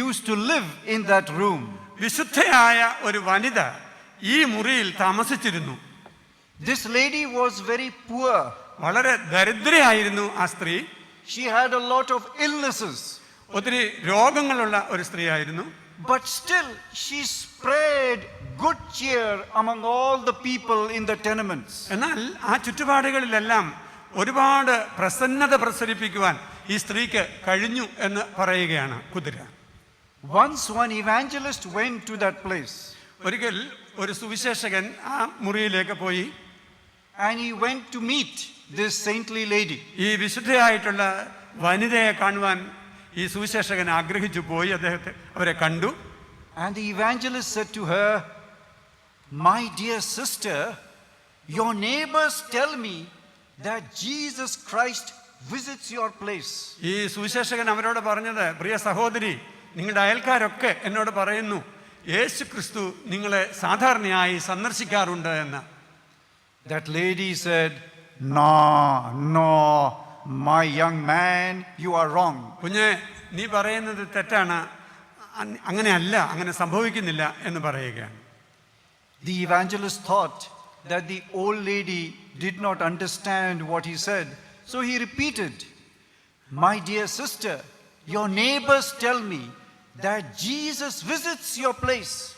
used to live in that room. വിശുദ്ധയായ ഒരു വനിത ഈ മുറിയിൽ താമസിച്ചിരുന്നു. This lady was very poor. വളരെ ദരിദ്രയായിരുന്നു ആ സ്ത്രീ. She had a lot of illnesses. ഒത്തിരി രോഗങ്ങളുള്ള ഒരു സ്ത്രീയായിരുന്നു. But still she spread good cheer among all the people in the tenements. എന്നാൽ ആ ചുറ്റുപാടുകളിലെല്ലാം ഒരുപാട് പ്രസന്നത പ്രസരിപ്പിക്കുവാൻ ഈ സ്ത്രീക്ക് കഴിഞ്ഞു എന്ന് പറയുകയാണ് കുതിര. Once one evangelist went to that place ഒരിക്കൽ ഒരു സുവിശേഷകൻ ആ മുറിയിലേക്ക് പോയി. and he went to meet this saintly lady. ഈ വിശുദ്ധയായിട്ടുള്ള വനിതയെ കാണുവാൻ ഈ സുവിശേഷകൻ ആഗ്രഹിച്ചു പോയി. അവരെ കണ്ടു. And the evangelist said to her, "My dear sister, your neighbors tell me that Jesus Christ visits your place." ഈ സുവിശേഷകൻ അവരോട് പറഞ്ഞത്, പ്രിയ സഹോദരി, നിങ്ങളുടെ അയൽക്കാരൊക്കെ എന്നോട് പറയുന്നു യേശു ക്രിസ്തു നിങ്ങളെ സാധാരണയായി സന്ദർശിക്കാറുണ്ട് എന്ന്. That lady said, No, my young man, you are wrong. കുഞ്ഞെ, നീ പറയുന്നത് തെറ്റാണ്, അങ്ങനെയല്ല, അങ്ങനെ സംഭവിക്കുന്നില്ല എന്ന് പറയുകയാണ്. The evangelist thought that the old lady did not understand what he said, so he repeated, "My dear sister, your neighbors tell me that Jesus visits your place."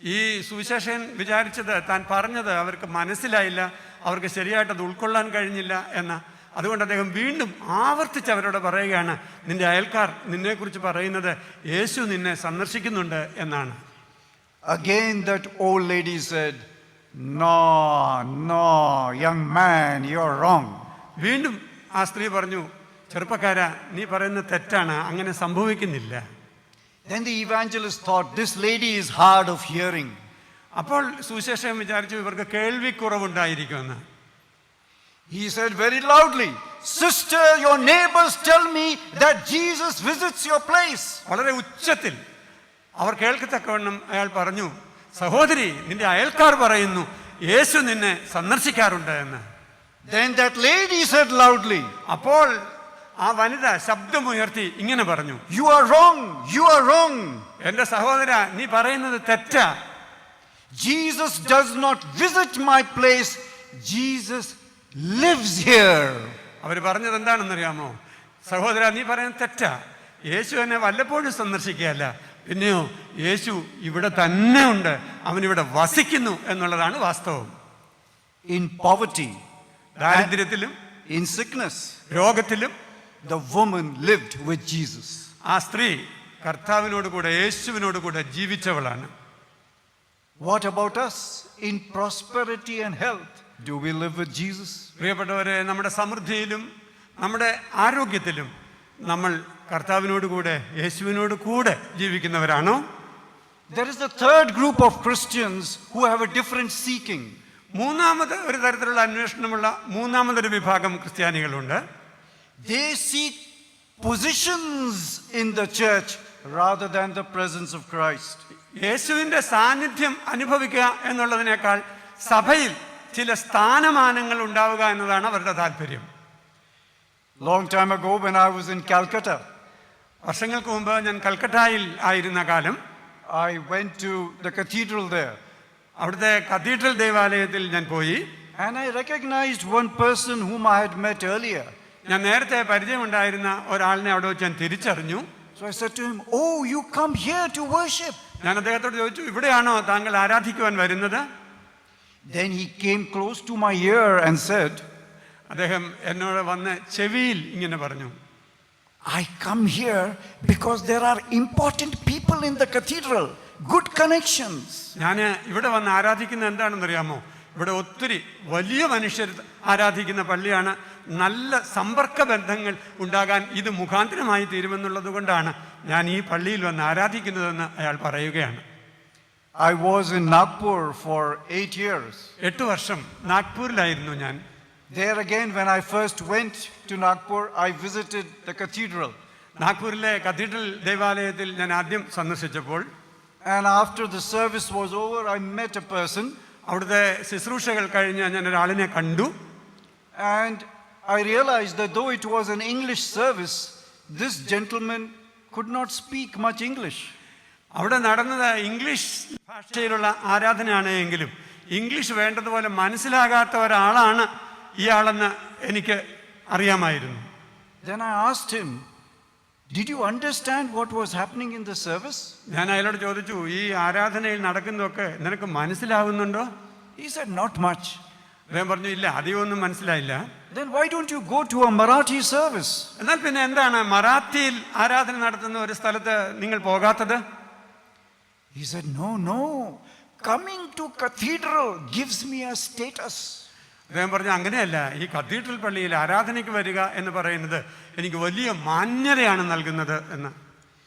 ഈ സുവിശേഷൻ വിചാരിച്ചത്, താൻ പറഞ്ഞത് അവർക്ക് മനസ്സിലായില്ല, അവർക്ക് ശരിയായിട്ട് അത് ഉൾക്കൊള്ളാൻ കഴിഞ്ഞില്ല എന്ന്. അതുകൊണ്ട് അദ്ദേഹം വീണ്ടും ആവർത്തിച്ച് അവരോട് പറയുകയാണ്, നിന്റെ അയൽക്കാർ നിന്നെക്കുറിച്ച് പറയുന്നത് യേശു നിന്നെ സന്ദർശിക്കുന്നുണ്ട് എന്നാണ്. Again that old lady said, No, young man, you're wrong. വീണ്ടും ആ സ്ത്രീ പറഞ്ഞു, ചെറുപ്പക്കാരാ, നീ പറയുന്നത് തെറ്റാണ്, അങ്ങനെ സംഭവിക്കുന്നില്ല. Then the evangelist thought, this lady is hard of hearing. അപ്പോൾ സുവിശേഷം വിചാരിച്ചു ഇവർക്ക് കേൾവിക്കുറവുണ്ടായിരിക്കുമെന്ന്. He said very loudly, "Sister, your neighbors tell me that Jesus visits your place." വളരെ ഉച്ചത്തിൽ അവർ കേൾക്കത്തക്കവണ്ണം അയാൾ പറഞ്ഞു, സഹോദരി, നിന്റെ അയൽക്കാർ പറയുന്നു യേശു നിന്നെ സന്ദർശിക്കാറുണ്ട് എന്ന്. Then that lady said loudly, അപ്പോൾ ആ വനിത ശബ്ദമുയർത്തി ഇങ്ങനെ പറഞ്ഞു, "You are wrong, you are wrong. എന്റെ സഹോദര, നീ പറയുന്നത് തെറ്റാ. Jesus does not visit my place. Jesus lives here." അവർ പറഞ്ഞത് എന്താണെന്നറിയാമോ? സഹോദര, നീ പറയുന്നത് തെറ്റാ. യേശു എന്നെ വല്ലപ്പോഴും സന്ദർശിക്കുകയല്ല, പിന്നെയോ യേശു ഇവിടെ തന്നെ ഉണ്ട്, അവനിവിടെ വസിക്കുന്നു എന്നുള്ളതാണ് വാസ്തവം. In poverty, ദാരിദ്ര്യത്തിലും in sickness, രോഗത്തിലും the woman lived with Jesus. ആ സ്ത്രീ കർത്താവിനോട് കൂടെ, യേശുവിനോട് കൂടെ ജീവിച്ചവളാണ്. What about us? In prosperity and health, do we live with Jesus? പ്രിയപ്പെട്ടവരെ, നമ്മുടെ സമൃദ്ധിയിലും നമ്മുടെ ആരോഗ്യത്തിലും നമ്മൾ കർത്താവിനോട് കൂടെ, യേശുവിനോട് കൂടെ ജീവിക്കുന്നവരാണോ? There is the third group of Christians who have a different seeking. മൂന്നാമത് ഒരു തരത്തിലുള്ള അന്വേഷണമുള്ള മൂന്നാമതൊരു വിഭാഗം ക്രിസ്ത്യാനികളുണ്ട്. They seek positions in the church rather than the presence of Christ. യേശുവിൻ്റെ സാന്നിധ്യം അനുഭവിക്കുക എന്നുള്ളതിനേക്കാൾ സഭയിൽ ചില സ്ഥാനമാനങ്ങൾ ഉണ്ടാവുക എന്നതാണ് അവരുടെ താല്പര്യം. Long time ago when I was in Calcutta, വർഷങ്ങൾക്ക് മുമ്പ് ഞാൻ കൽക്കട്ടയിൽ ആയിരുന്ന കാലം, I went to the cathedral there. അവിടുത്തെ കത്തീഡ്രൽ ദേവാലയത്തിൽ ഞാൻ പോയി. And I recognized one person whom I had met earlier. ഞാൻ നേരത്തെ പരിചയമുണ്ടായിരുന്ന ഒരാളിനെ അവിടെ വെച്ച് ഞാൻ തിരിച്ചറിഞ്ഞു. So I said to him, "Oh, you come here to worship." ഞാൻ അദ്ദേഹത്തോട് ചോദിച്ചു, ഇവിടെയാണോ താങ്കൾ ആരാധിക്കുവാൻ വരുന്നത്? Then he came close to my ear and said, അദ്ദേഹം എന്നോട് വന്ന് ചെവിയിൽ ഇങ്ങനെ പറഞ്ഞു, "I come here because there are important people in the cathedral, good connections." ഞാൻ ഇവിടെ വന്ന് ആരാധിക്കുന്നത് എന്താണെന്നറിയാമോ? ഇവിടെ ഒത്തിരി വലിയ മനുഷ്യർ ആരാധിക്കുന്ന പള്ളിയാണ്. നല്ല സമ്പർക്ക ബന്ധങ്ങൾ ഉണ്ടാകാൻ ഇത് മുഖാന്തരമായി തീരുമെന്നുള്ളത് കൊണ്ടാണ് ഞാൻ ഈ പള്ളിയിൽ വന്ന് ആരാധിക്കുന്നതെന്ന് അയാൾ പറയുകയാണ്. I was in Nagpur for 8 years. 8 വർഷം നാഗ്പൂരിലായിരുന്നു ഞാൻ. There again, when I first went to Nagpur, I visited the cathedral. നാഗ്പൂരിലെ കത്തീഡ്രൽ ദേവാലയത്തിൽ ഞാൻ ആദ്യം സന്ദർശിച്ചപ്പോൾ, And after the service was over, I met a person. അവിടുത്തെ ശുശ്രൂഷകൾ കഴിഞ്ഞ് ഞാൻ ഒരാളിനെ കണ്ടു. And I realized that though it was an English service, this gentleman could not speak much English. അവിടെ നടന്നത് ഇംഗ്ലീഷ് ഭാഷയിലുള്ള ആരാധനയാണ് എങ്കിലും ഇംഗ്ലീഷ് വേണ്ടതുപോലെ മനസ്സിലാകാത്ത ഒരാളാണ് ഇയാളെന്ന് എനിക്ക് അറിയാമായിരുന്നു. Then I asked him, "Did you understand what was happening in the service?" ഞാൻ അയാളോട് ചോദിച്ചു, ഈ ആരാധനയിൽ നടക്കുന്നതൊക്കെ നിനക്ക് മനസ്സിലാകുന്നുണ്ടോ? He said, "Not much." അദ്ദേഹം പറഞ്ഞു, ഇല്ല, അധികമൊന്നും മനസ്സിലായില്ല. then why don't you go to a Marathi service? എന്നാൽ പിന്നെ എന്താണ് മറാത്തിയിൽ ആരാധന നടത്തുന്ന ഒരു സ്ഥലത്ത് നിങ്ങൾ പോകാത്തത്? He said, no, coming to cathedral gives me a status. അദ്ദേഹം പറഞ്ഞു, അങ്ങനെയല്ല, ഈ കത്തീഡ്രൽ പള്ളിയിൽ ആരാധനയ്ക്ക് വരിക എന്ന് പറയുന്നത് എനിക്ക് വലിയ മാന്യതയാണ് നൽകുന്നത് എന്ന്.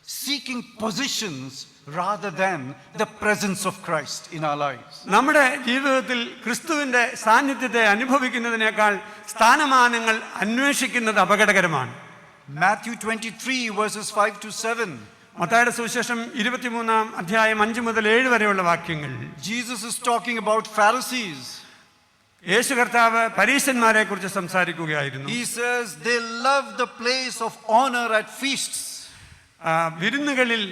Seeking positions rather than the presence of Christ in our lives. നമ്മുടെ ജീവിതത്തിൽ ക്രിസ്തുവിന്റെ സാന്നിധ്യത്തെ അനുഭവിക്കുന്നതിനേക്കാൾ സ്ഥാനമാനങ്ങൾ അന്വേഷിക്കുന്നത് അപകടകരമാണ്. Matthew 23 verses 5 to 7. മത്തായിയുടെ സുവിശേഷം 23-ാം അധ്യായം 5 മുതൽ 7 വരെയുള്ള വാക്യങ്ങൾ. Jesus is talking about Pharisees. യേശു കർത്താവ് പരീശന്മാരെ കുറിച്ച് സംസാരിക്കുകയായിരുന്നു. He says they love the place of honor at feasts. വിരുന്നുകളിൽ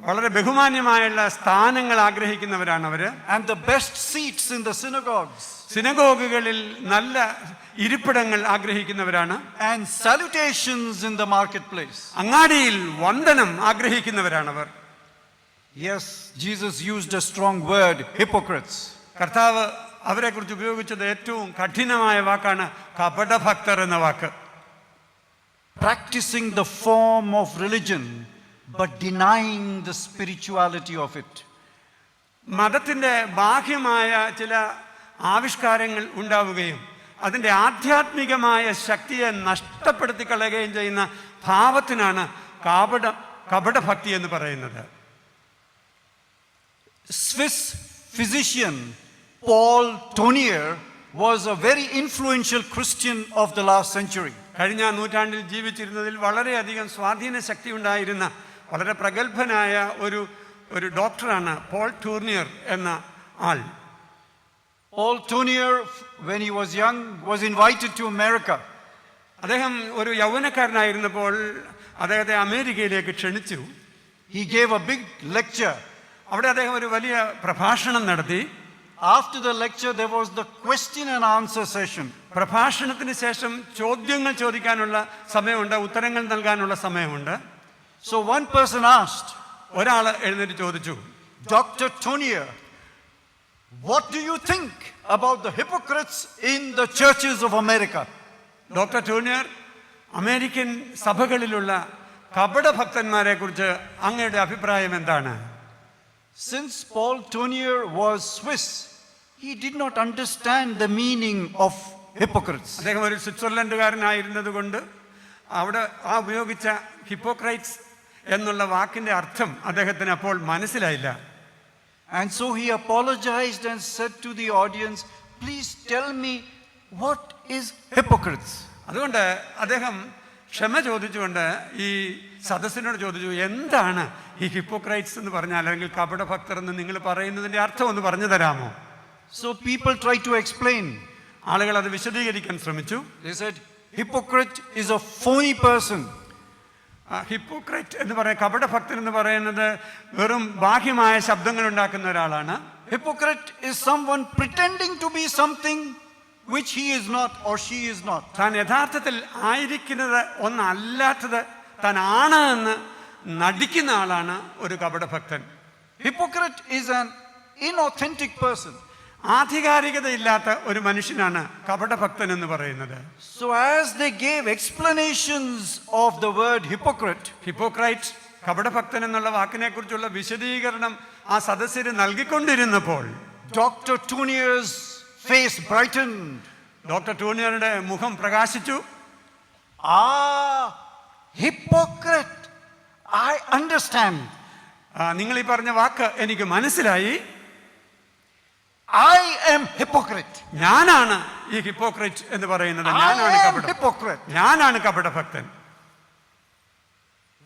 വളരെ ബഹുമാന്യമായുള്ള സ്ഥാനങ്ങൾ ആഗ്രഹിക്കുന്നവരാണ് അവര്. And the best seats in the synagogues. സിനഗോഗുകളിൽ നല്ല ഇരിപ്പിടങ്ങൾ ആഗ്രഹിക്കുന്നവരാണ്. And salutations in the marketplace. അങ്ങാടിയിൽ വന്ദനം ആഗ്രഹിക്കുന്നവരാണ് അവർ. Yes, Jesus used a strong word, hypocrites. കർത്താവ് അവരെ കുറിച്ച് ഉപയോഗിച്ചത് ഏറ്റവും കഠിനമായ വാക്കാണ് കപടഭക്തർ എന്ന വാക്ക്. Practicing the form of religion but denying the spirituality of it. മതത്തിന്റെ ബാഹ്യമായ ചില ആവിഷ്കാരങ്ങൾ ഉണ്ടാവുകയും അതിൻ്റെ ആധ്യാത്മികമായ ശക്തിയെ നഷ്ടപ്പെടുത്തി കളയുകയും ചെയ്യുന്ന ഭാവത്തിനാണ് കപടഭക്തി എന്ന് പറയുന്നത്. Swiss physician Paul Tournier was a very influential Christian of the last century. കഴിഞ്ഞ നൂറ്റാണ്ടിൽ ജീവിച്ചിരുന്നതിൽ വളരെയധികം സ്വാധീന ശക്തി ഉണ്ടായിരുന്ന വളരെ പ്രഗത്ഭനായ ഒരു ഡോക്ടറാണ് പോൾ ടൂർണിയർ എന്ന ആൾ. Paul Tournier, when he was young, was invited to America. അദ്ദേഹം ഒരു യൗവനക്കാരനായിരുന്നപ്പോൾ അദ്ദേഹത്തെ അമേരിക്കയിലേക്ക് ക്ഷണിച്ചു. He gave a big lecture. അവിടെ അദ്ദേഹം ഒരു വലിയ പ്രഭാഷണം നടത്തി. After the lecture, there was the question and answer session. പ്രഭാഷണത്തിന് ശേഷം ചോദ്യങ്ങൾ ചോദിക്കാനുള്ള സമയമുണ്ട്, ഉത്തരങ്ങൾ നൽകാനുള്ള സമയമുണ്ട്. So one person asked, ഒരാൾ എഴുന്നേറ്റ് ചോദിച്ചു, Dr. Tournier, what do you think about the hypocrites in the churches of America? Doctor Tournier, American സഭകളിലുള്ള കപടഭക്തന്മാരെ കുറിച്ച് അങ്ങയുടെ അഭിപ്രായം എന്താണ്? Since Paul Tournier was Swiss, he did not understand the meaning of hypocrites. അദ്ദേഹം ഒരു സ്വിറ്റ്സർലൻഡുകാരനായിരുന്നത് കൊണ്ട് അവിടെ ഉപയോഗിച്ച ഹിപ്പോക്രൈറ്റ്സ് എന്നുള്ള വാക്കിന്റെ അർത്ഥം അദ്ദേഹത്തിന് അപ്പോൾ മനസ്സിലായില്ല. And so he apologized and said to the audience, please tell me what is hypocrites. അതുകൊണ്ട് അദ്ദേഹം ക്ഷമ ചോദിച്ചുകൊണ്ട് ഈ സദസ്സിനോട് ചോദിച്ചു, എന്താണ് ഈ ഹിപ്പോക്രൈറ്റ്സ് എന്ന് പറഞ്ഞാൽ, അല്ലെങ്കിൽ കപടഭക്തർ എന്ന് നിങ്ങൾ പറയുന്നതിന്റെ അർത്ഥം ഒന്ന് പറഞ്ഞു തരാമോ? So people tried to explain. ആളുകൾ അത് വിശദീകരിക്കാൻ ശ്രമിച്ചു. They said hypocrite is a phony person. Hypocrite എന്ന് പറയുന്ന കപടഭക്തൻ എന്ന് പറയുന്നത് വെറും ബാഹ്യമായ ശബ്ദങ്ങൾ ഉണ്ടാക്കുന്ന ഒരാളാണ്. Hypocrite is someone pretending to be something which he is not or she is not. താൻ യഥാർത്ഥത്തിൽ ആയിരിക്കുന്നത് ഒന്നല്ലാത്തത് താനാണ് എന്ന് നടിക്കുന്ന ആളാണ് ഒരു കപടഭക്തൻ. Hypocrite is an inauthentic person. ആധികാരികതയില്ലാത്ത ഒരു മനുഷ്യനാണ് കപടഭക്തൻ എന്ന് പറയുന്നത്. So as they gave explanations of the word hypocrite, hypocrite കപടഭക്തൻ എന്നുള്ള വാക്കിനെ കുറിച്ചുള്ള വിശദീകരണം ആ സദസ്യര് നൽകിക്കൊണ്ടിരുന്നപ്പോൾ Dr. Tournier's face brightened. Doctor ടൂർണിയറുടെ മുഖം പ്രകാശിച്ചു. Hypocrite, I understand. നിങ്ങൾ ഈ പറഞ്ഞ വാക്ക് എനിക്ക് മനസ്സിലായി. I am hypocrite. ഞാനാണ് ഈ ഹിപ്പോക്രൈറ്റ് എന്ന് പറയുന്നത്. ഞാനാണ് കപടഭക്തൻ.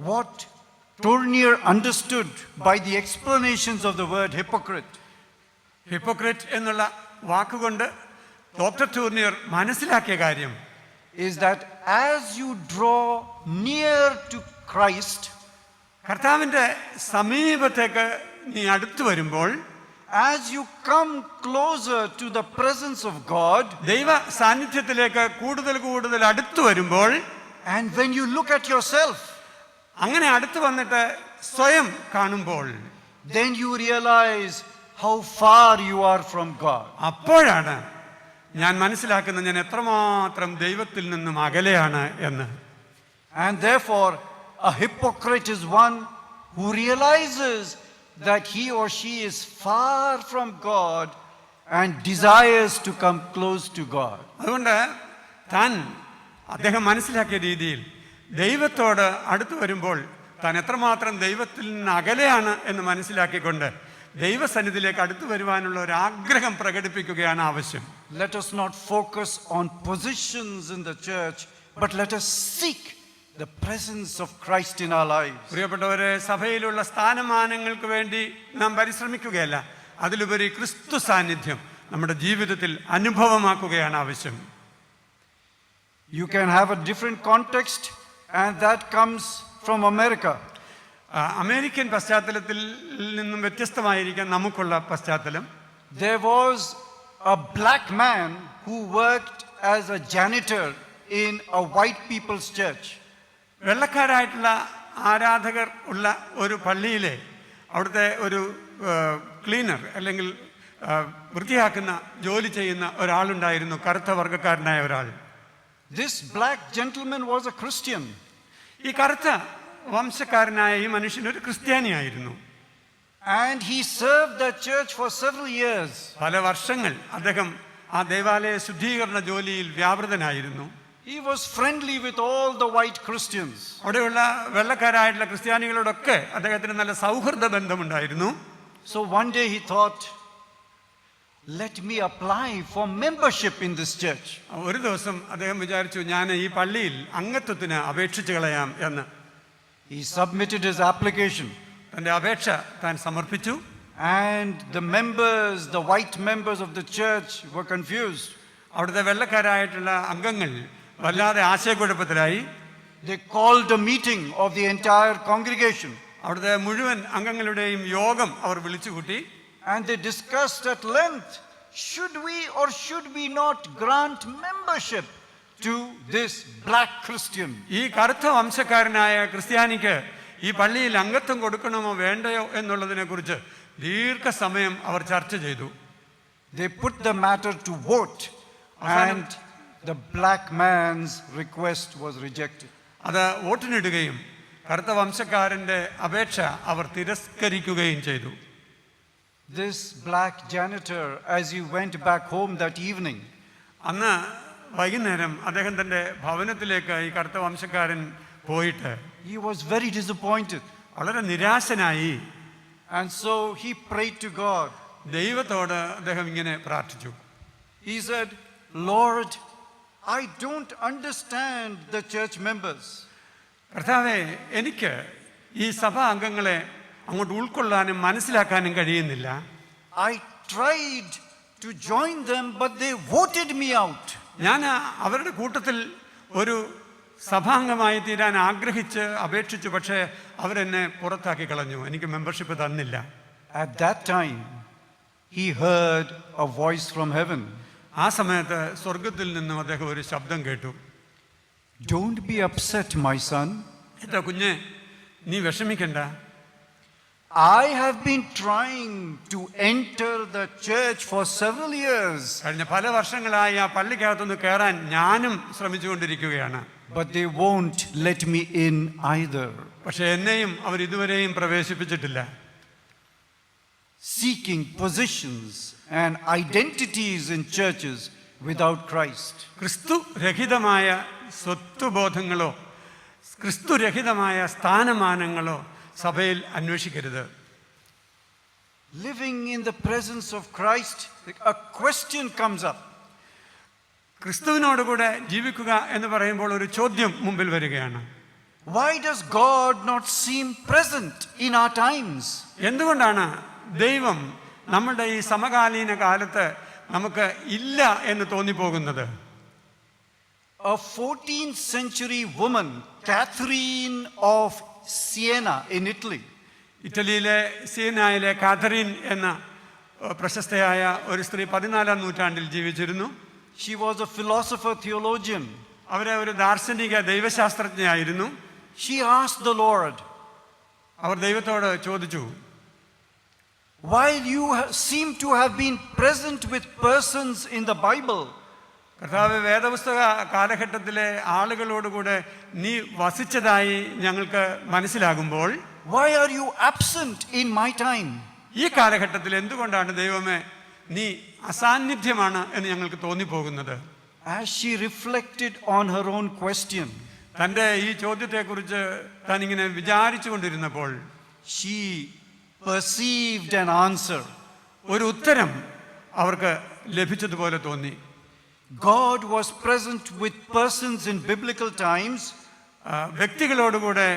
What Tournier understood by the explanations of the word hypocrite. Hypocrite എന്നുള്ള വാക്കുകൊണ്ട് ഡോക്ടർ ടൂർണിയർ മനസ്സിലാക്കിയ കാര്യം is that as you draw near to Christ, കർത്താവിന്റെ സമീപത്തേക്ക് നീ അടുത്തു വരുമ്പോൾ, as you come closer to the presence of God, ദൈവ സാന്നിധ്യത്തിലേക്ക് കൂടുതൽ അടുത്തു വരുമ്പോൾ, and when you look at yourself, അങ്ങനെ അടുത്ത് വന്നിട്ട് സ്വയം കാണുമ്പോൾ, then you realize how far you are from God. അപ്പോഴാണ് ഞാൻ മനസ്സിലാക്കുന്നത് ഞാൻ എത്രമാത്രം ദൈവത്തിൽ നിന്നും അകലെയാണ് എന്ന്. And therefore, a hypocrite is one who realizes that he or she is far from God and desires to come close to God. അതുകൊണ്ട് അദ്ദേഹം മനസ്സിലാക്കിയ രീതിയിൽ ദൈവത്തോട് അടുത്ത് വരുമ്പോൾ താൻ എത്രമാത്രം ദൈവത്തിൽ നിന്ന് അകലെയാണ് എന്ന് മനസ്സിലാക്കിക്കൊണ്ട് ദൈവസന്നിധിയിലേക്ക് അടുത്ത് വരുവാനുള്ള ഒരു ആഗ്രഹം പ്രകടിപ്പിക്കുകയാണ് ആവശ്യം. Let us not focus on positions in the church, but let us seek the presence of Christ in our lives. പ്രിയപ്പെട്ടവരെ, സഭയിലുള്ള സ്ഥാനമാനങ്ങൾക്ക് വേണ്ടി നാം പരിശ്രമിക്കുകയല്ല, അതിലുപരി ക്രിസ്തു സാന്നിധ്യം നമ്മുടെ ജീവിതത്തിൽ അനുഭവമാക്കുകയാണ് ആവശ്യം. You can have a different context, and that comes from America. American പശ്ചാത്തലത്തിൽ നിന്നും വ്യത്യസ്തമായിരിക്കാം നമുക്കുള്ള പശ്ചാത്തലം. There was a black man who worked as a janitor in a white people's church. വെള്ളക്കാരായിട്ടുള്ള ആരാധകർ ഉള്ള ഒരു പള്ളിയിലെ അവിടുത്തെ ഒരു ക്ലീനർ അല്ലെങ്കിൽ വൃത്തിയാക്കുന്ന ജോലി ചെയ്യുന്ന ഒരാളുണ്ടായിരുന്നു, കറുത്ത വർഗ്ഗക്കാരനായ ഒരാൾ. This black gentleman was a Christian. ഈ കറുത്ത വംശക്കാരനായ ഈ മനുഷ്യൻ ഒരു ക്രിസ്ത്യാനിയായിരുന്നു. And he served the church for several years. പല വർഷങ്ങൾ അദ്ദേഹം ആ ദേവാലയ ശുദ്ധീകരണ ജോലിയിൽ വ്യാപൃതനായിരുന്നു. He was friendly with all the white Christians. അവിടെയുള്ള വെള്ളക്കാരായിട്ടുള്ള ക്രിസ്ത്യാനികളോടൊക്കെ അദ്ദേഹത്തിന് നല്ല സൗഹൃദ ബന്ധമുണ്ടായിരുന്നു. So one day he thought, let me apply for membership in this church. ഒരു ദിവസം അദ്ദേഹം വിചാരിച്ചു, ഞാൻ ഈ പള്ളിയിൽ അംഗത്വത്തിന് അപേക്ഷിച്ച് കളയാം എന്ന്. He submitted his application. തന്റെ അപേക്ഷ താൻ സമർപ്പിച്ചു. And the members, the white members of the church were confused. അവിടുത്തെ വെള്ളക്കാരായിട്ടുള്ള അംഗങ്ങൾ വല്ലാതെ ആശയക്കുഴപ്പത്തിലായി. They called a meeting of the entire congregation. അവിടുത്തെ മുഴുവൻ അംഗങ്ങളുടെയും യോഗം അവർ വിളിച്ചുകൂട്ടി. And they discussed at length, should we or should we not grant membership to this black Christian? ഈ കറുത്ത വംശക്കാരനായ ക്രിസ്ത്യാനിക്ക് ഈ പള്ളിയിൽ അംഗത്വം കൊടുക്കണമോ വേണ്ടയോ എന്നുള്ളതിനെ കുറിച്ച് ദീർഘസമയം അവർ ചർച്ച ചെയ്തു. They put the matter to vote, and the black man's request was rejected. അത് വോട്ടിനിടുകയും കറുത്ത വംശക്കാരന്റെ അപേക്ഷ അവർ തിരസ്കരിക്കുകയും ചെയ്തു. This black janitor, as he went back home that evening, അന്ന് വൈകുന്നേരം അദ്ദേഹം തന്റെ ഭവനത്തിലേക്ക് ഈ കറുത്ത വംശക്കാരൻ പോയിട്ട് he was very disappointed. വളരെ നിരാശനായി. And so he prayed to God. ദൈവത്തോട് അദ്ദേഹം ഇങ്ങനെ പ്രാർത്ഥിച്ചു. He said, Lord, I don't understand the church members. കർത്താവേ, എനിക്ക് ഈ സഭാ അംഗങ്ങളെ അങ്ങോട്ട് ഉൾക്കൊള്ളാനും മനസ്സിലാക്കാനും കഴിയുന്നില്ല. I tried to join them, but they voted me out. ഞാൻ അവരുടെ കൂട്ടത്തിൽ ഒരു സഭാംഗമായി തീരാൻ ആഗ്രഹിച്ച് അപേക്ഷിച്ചു, പക്ഷേ അവരെന്നെ പുറത്താക്കി കളഞ്ഞു, എനിക്ക് മെമ്പർഷിപ്പ് തന്നില്ല. At that time, he heard a voice from heaven. ആ സമയത്ത് സ്വർഗത്തിൽ നിന്നും അദ്ദേഹം ഒരു ശബ്ദം കേട്ടു. Don't be upset, my son. എന്താ കുഞ്ഞെ, നീ വിഷമിക്കണ്ട. I have been trying to enter the church for several years. കഴിഞ്ഞ പല വർഷങ്ങളായി ആ പള്ളിക്കകത്തൊന്ന് കയറാൻ ഞാനും ശ്രമിച്ചുകൊണ്ടിരിക്കുകയാണ്. But they won't let me in either. പക്ഷെ എന്നെയും അവർ ഇതുവരെയും പ്രവേശിപ്പിച്ചിട്ടില്ല. Seeking positions and identities in churches without Christ. ക്രിസ്തു രഹിതമായ സ്വത്വബോധങ്ങളോ ക്രിസ്തു രഹിതമായ സ്ഥാനമാനങ്ങളോ സഭയിൽ അന്വേഷിക്കരുത്. Living in the presence of Christ, a question comes up. ക്രിസ്തുവിനോടുകൂടെ ജീവിക്കുക എന്ന് പറയുമ്പോൾ ഒരു ചോദ്യം മുമ്പിൽ വരികയാണ്. Why does God not seem present in our times? എന്തുകൊണ്ടാണ് ദൈവം നമ്മുടെ ഈ സമകാലീന കാലത്ത് നമുക്ക് ഇല്ല എന്ന് തോന്നിപ്പോകുന്നത്? A 14th century woman, Catherine of Siena in Italy, ഇറ്റലിയിലെ സിയനായിലെ കാതറിൻ എന്ന പ്രശസ്തയായ ഒരു സ്ത്രീ 14-ാം നൂറ്റാണ്ടിൽ ജീവിച്ചിരുന്നു. she was a philosopher theologian. അവരെ ഒരു ദാർശനിക ദൈവശാസ്ത്രജ്ഞയായിരുന്നു. She asked the Lord, അവർ ദൈവത്തോട് ചോദിച്ചു, while you seem to have been present with persons in the Bible, കർത്താവ് വേദപുസ്തക കാലഘട്ടത്തിലെ ആളുകളോടുകൂടെ നീ വസിച്ചതായി ഞങ്ങൾക്ക് മനസ്സിലാകുമ്പോൾ why are you absent in my time? ഈ കാലഘട്ടത്തിൽ എന്തുകൊണ്ടാണ് ദൈവമേ നീ അസാന്നിധ്യമാണ് എന്ന് ഞങ്ങൾക്ക് തോന്നിപ്പോകുന്നത്? As she reflected on her own question, തൻ്റെ ഈ ചോദ്യത്തെക്കുറിച്ച് താൻ ഇങ്ങനെ വിചാരിച്ചു കൊണ്ടിരുന്നപ്പോൾ she perceived an answer. ഒരു ഉത്തരം അവർക്ക് ലഭിച്ചതുപോലെ തോന്നി. God was present with persons in biblical times വ്യക്തികളോടുകൂടെ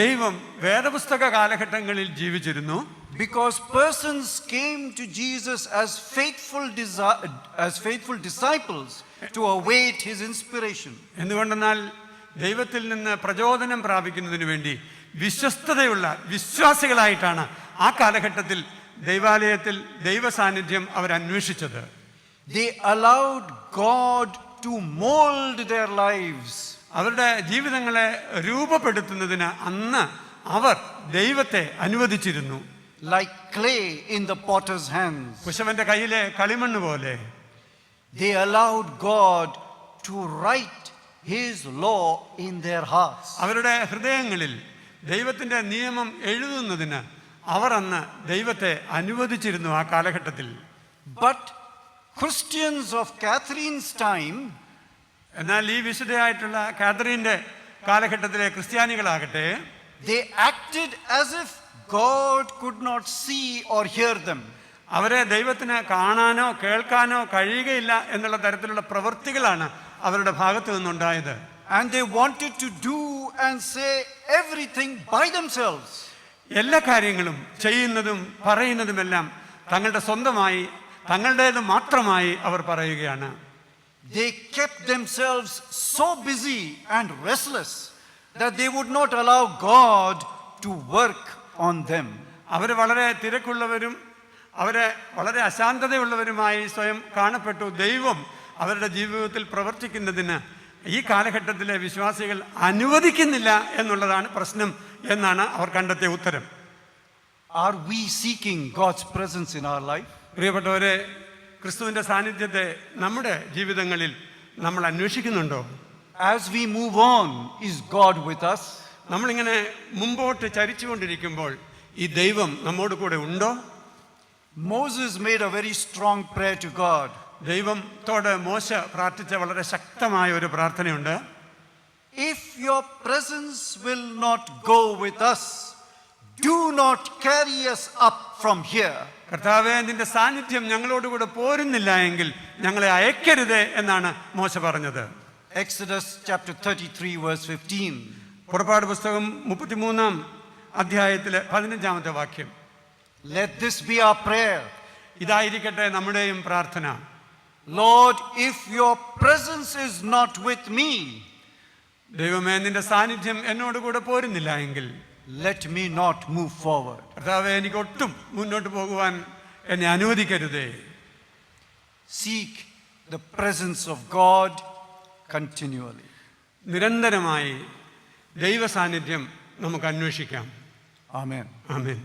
ദൈവം വേദപുസ്തക കാലഘട്ടങ്ങളിൽ ജീവിച്ചിരുന്നു. because persons came to Jesus as faithful disciples to await his inspiration. എന്തുകൊണ്ടെന്നാൽ ദൈവത്തിൽ നിന്ന് പ്രചോദനം പ്രാപിക്കുന്നതിന് വേണ്ടി വിശ്വസ്തതയുള്ള വിശ്വാസികളായിട്ടാണ് ആ കാലഘട്ടത്തിൽ ദൈവാലയത്തിൽ ദൈവ സാന്നിധ്യം അവർ അന്വേഷിച്ചത്. They allowed God to mold their lives. അവരുടെ ജീവിതങ്ങളെ രൂപപ്പെടുത്തുന്നതിന് അന്ന് അവർ ദൈവത്തെ അനുവദിച്ചിരുന്നു. Like clay in the potter's hands. കുശവന്റെ കയ്യിലെ കളിമണ്ണ് പോലെ They allowed God to write his law in their hearts. അവരുടെ ഹൃദയങ്ങളിൽ ദൈവത്തിന്റെ നിയമം എഴുതുന്നതിന് അവർ അന്ന് ദൈവത്തെ അനുവദിച്ചിരുന്നു ആ കാലഘട്ടത്തിൽ. But Christians of Catherine's time, എന്നാൽ ഈ വിശുദ്ധയായിട്ടുള്ള കാതറീന്റെ കാലഘട്ടത്തിലെ ക്രിസ്ത്യാനികളാകട്ടെ, they acted as if God could not see or hear them. അവരെ ദൈവത്തിന് കാണാനോ കേൾക്കാനോ കഴിയുകയില്ല എന്നുള്ള തരത്തിലുള്ള പ്രവൃത്തികളാണ് അവരുടെ ഭാഗത്തു നിന്നുണ്ടായത്. And they wanted to do and say everything by themselves. എല്ലാ കാര്യങ്ങളും ചെയ്യുന്നതും പറയുന്നതുമെല്ലാം തങ്ങളുടെ സ്വന്തമായി തങ്ങളുടേത് മാത്രമായി അവർ പറയുകയാണ്. They kept themselves so busy and restless that they would not allow God to work on them. അവർ വളരെ തിരക്കുള്ളവരും അവരെ വളരെ അശാന്തതയുള്ളവരുമായി സ്വയം കാണപ്പെട്ടു. ദൈവം അവരുടെ ജീവിതത്തിൽ പ്രവർത്തിക്കുന്നതിന് ഈ കാലഘട്ടത്തിലെ വിശ്വാസികൾ അനുവദിക്കുന്നില്ല എന്നുള്ളതാണ് പ്രശ്നം എന്നാണ് അവർ കണ്ടെത്തിയ ഉത്തരം. Are we seeking God's presence in our life? പ്രിയപ്പെട്ടവരെ, ക്രിസ്തുവിൻ്റെ സാന്നിധ്യത്തെ നമ്മുടെ ജീവിതങ്ങളിൽ നമ്മൾ അന്വേഷിക്കുന്നുണ്ടോ? As we move on, is God with us? നമ്മളിങ്ങനെ മുമ്പോട്ട് ചരിച്ചുകൊണ്ടിരിക്കുമ്പോൾ ഈ ദൈവം നമ്മോട് കൂടെ ഉണ്ടോ? Moses made a very strong prayer to God. ദൈവത്തോട് മോശ പ്രാർത്ഥിച്ച വളരെ ശക്തമായ ഒരു പ്രാർത്ഥനയുണ്ട്. If your presence will not go with us, do not carry us up from here. കർത്താവേ, നിന്റെ സാന്നിധ്യം ഞങ്ങളോടുകൂടെ പോരുന്നില്ല എങ്കിൽ ഞങ്ങളെ അയക്കരുത് എന്നാണ് മോശ പറഞ്ഞത്. Exodus chapter 33 verse 15. പുറപ്പാട് പുസ്തകം 33-ാം അധ്യായത്തിലെ 15-ാമത്തെ വാക്യം. Let this be our prayer. ഇതായിരിക്കട്ടെ നമ്മുടെയും പ്രാർത്ഥന. Lord, if your presence is not with me, ദൈവമേ, നിന്റെ സാന്നിധ്യം എന്നോടുകൂടെ പോരുന്നില്ല എങ്കിൽ let me not move forward. കർത്താവേ, എനിക്ക് ഒട്ടും മുന്നോട്ട് പോകുവാൻ എന്നെ അനുവദിക്കരുതേ. Seek the presence of God continually. നിരന്തരമായി ദൈവ സാന്നിധ്യം നമുക്ക് അന്വേഷിക്കാം. Amen. ആമേൻ.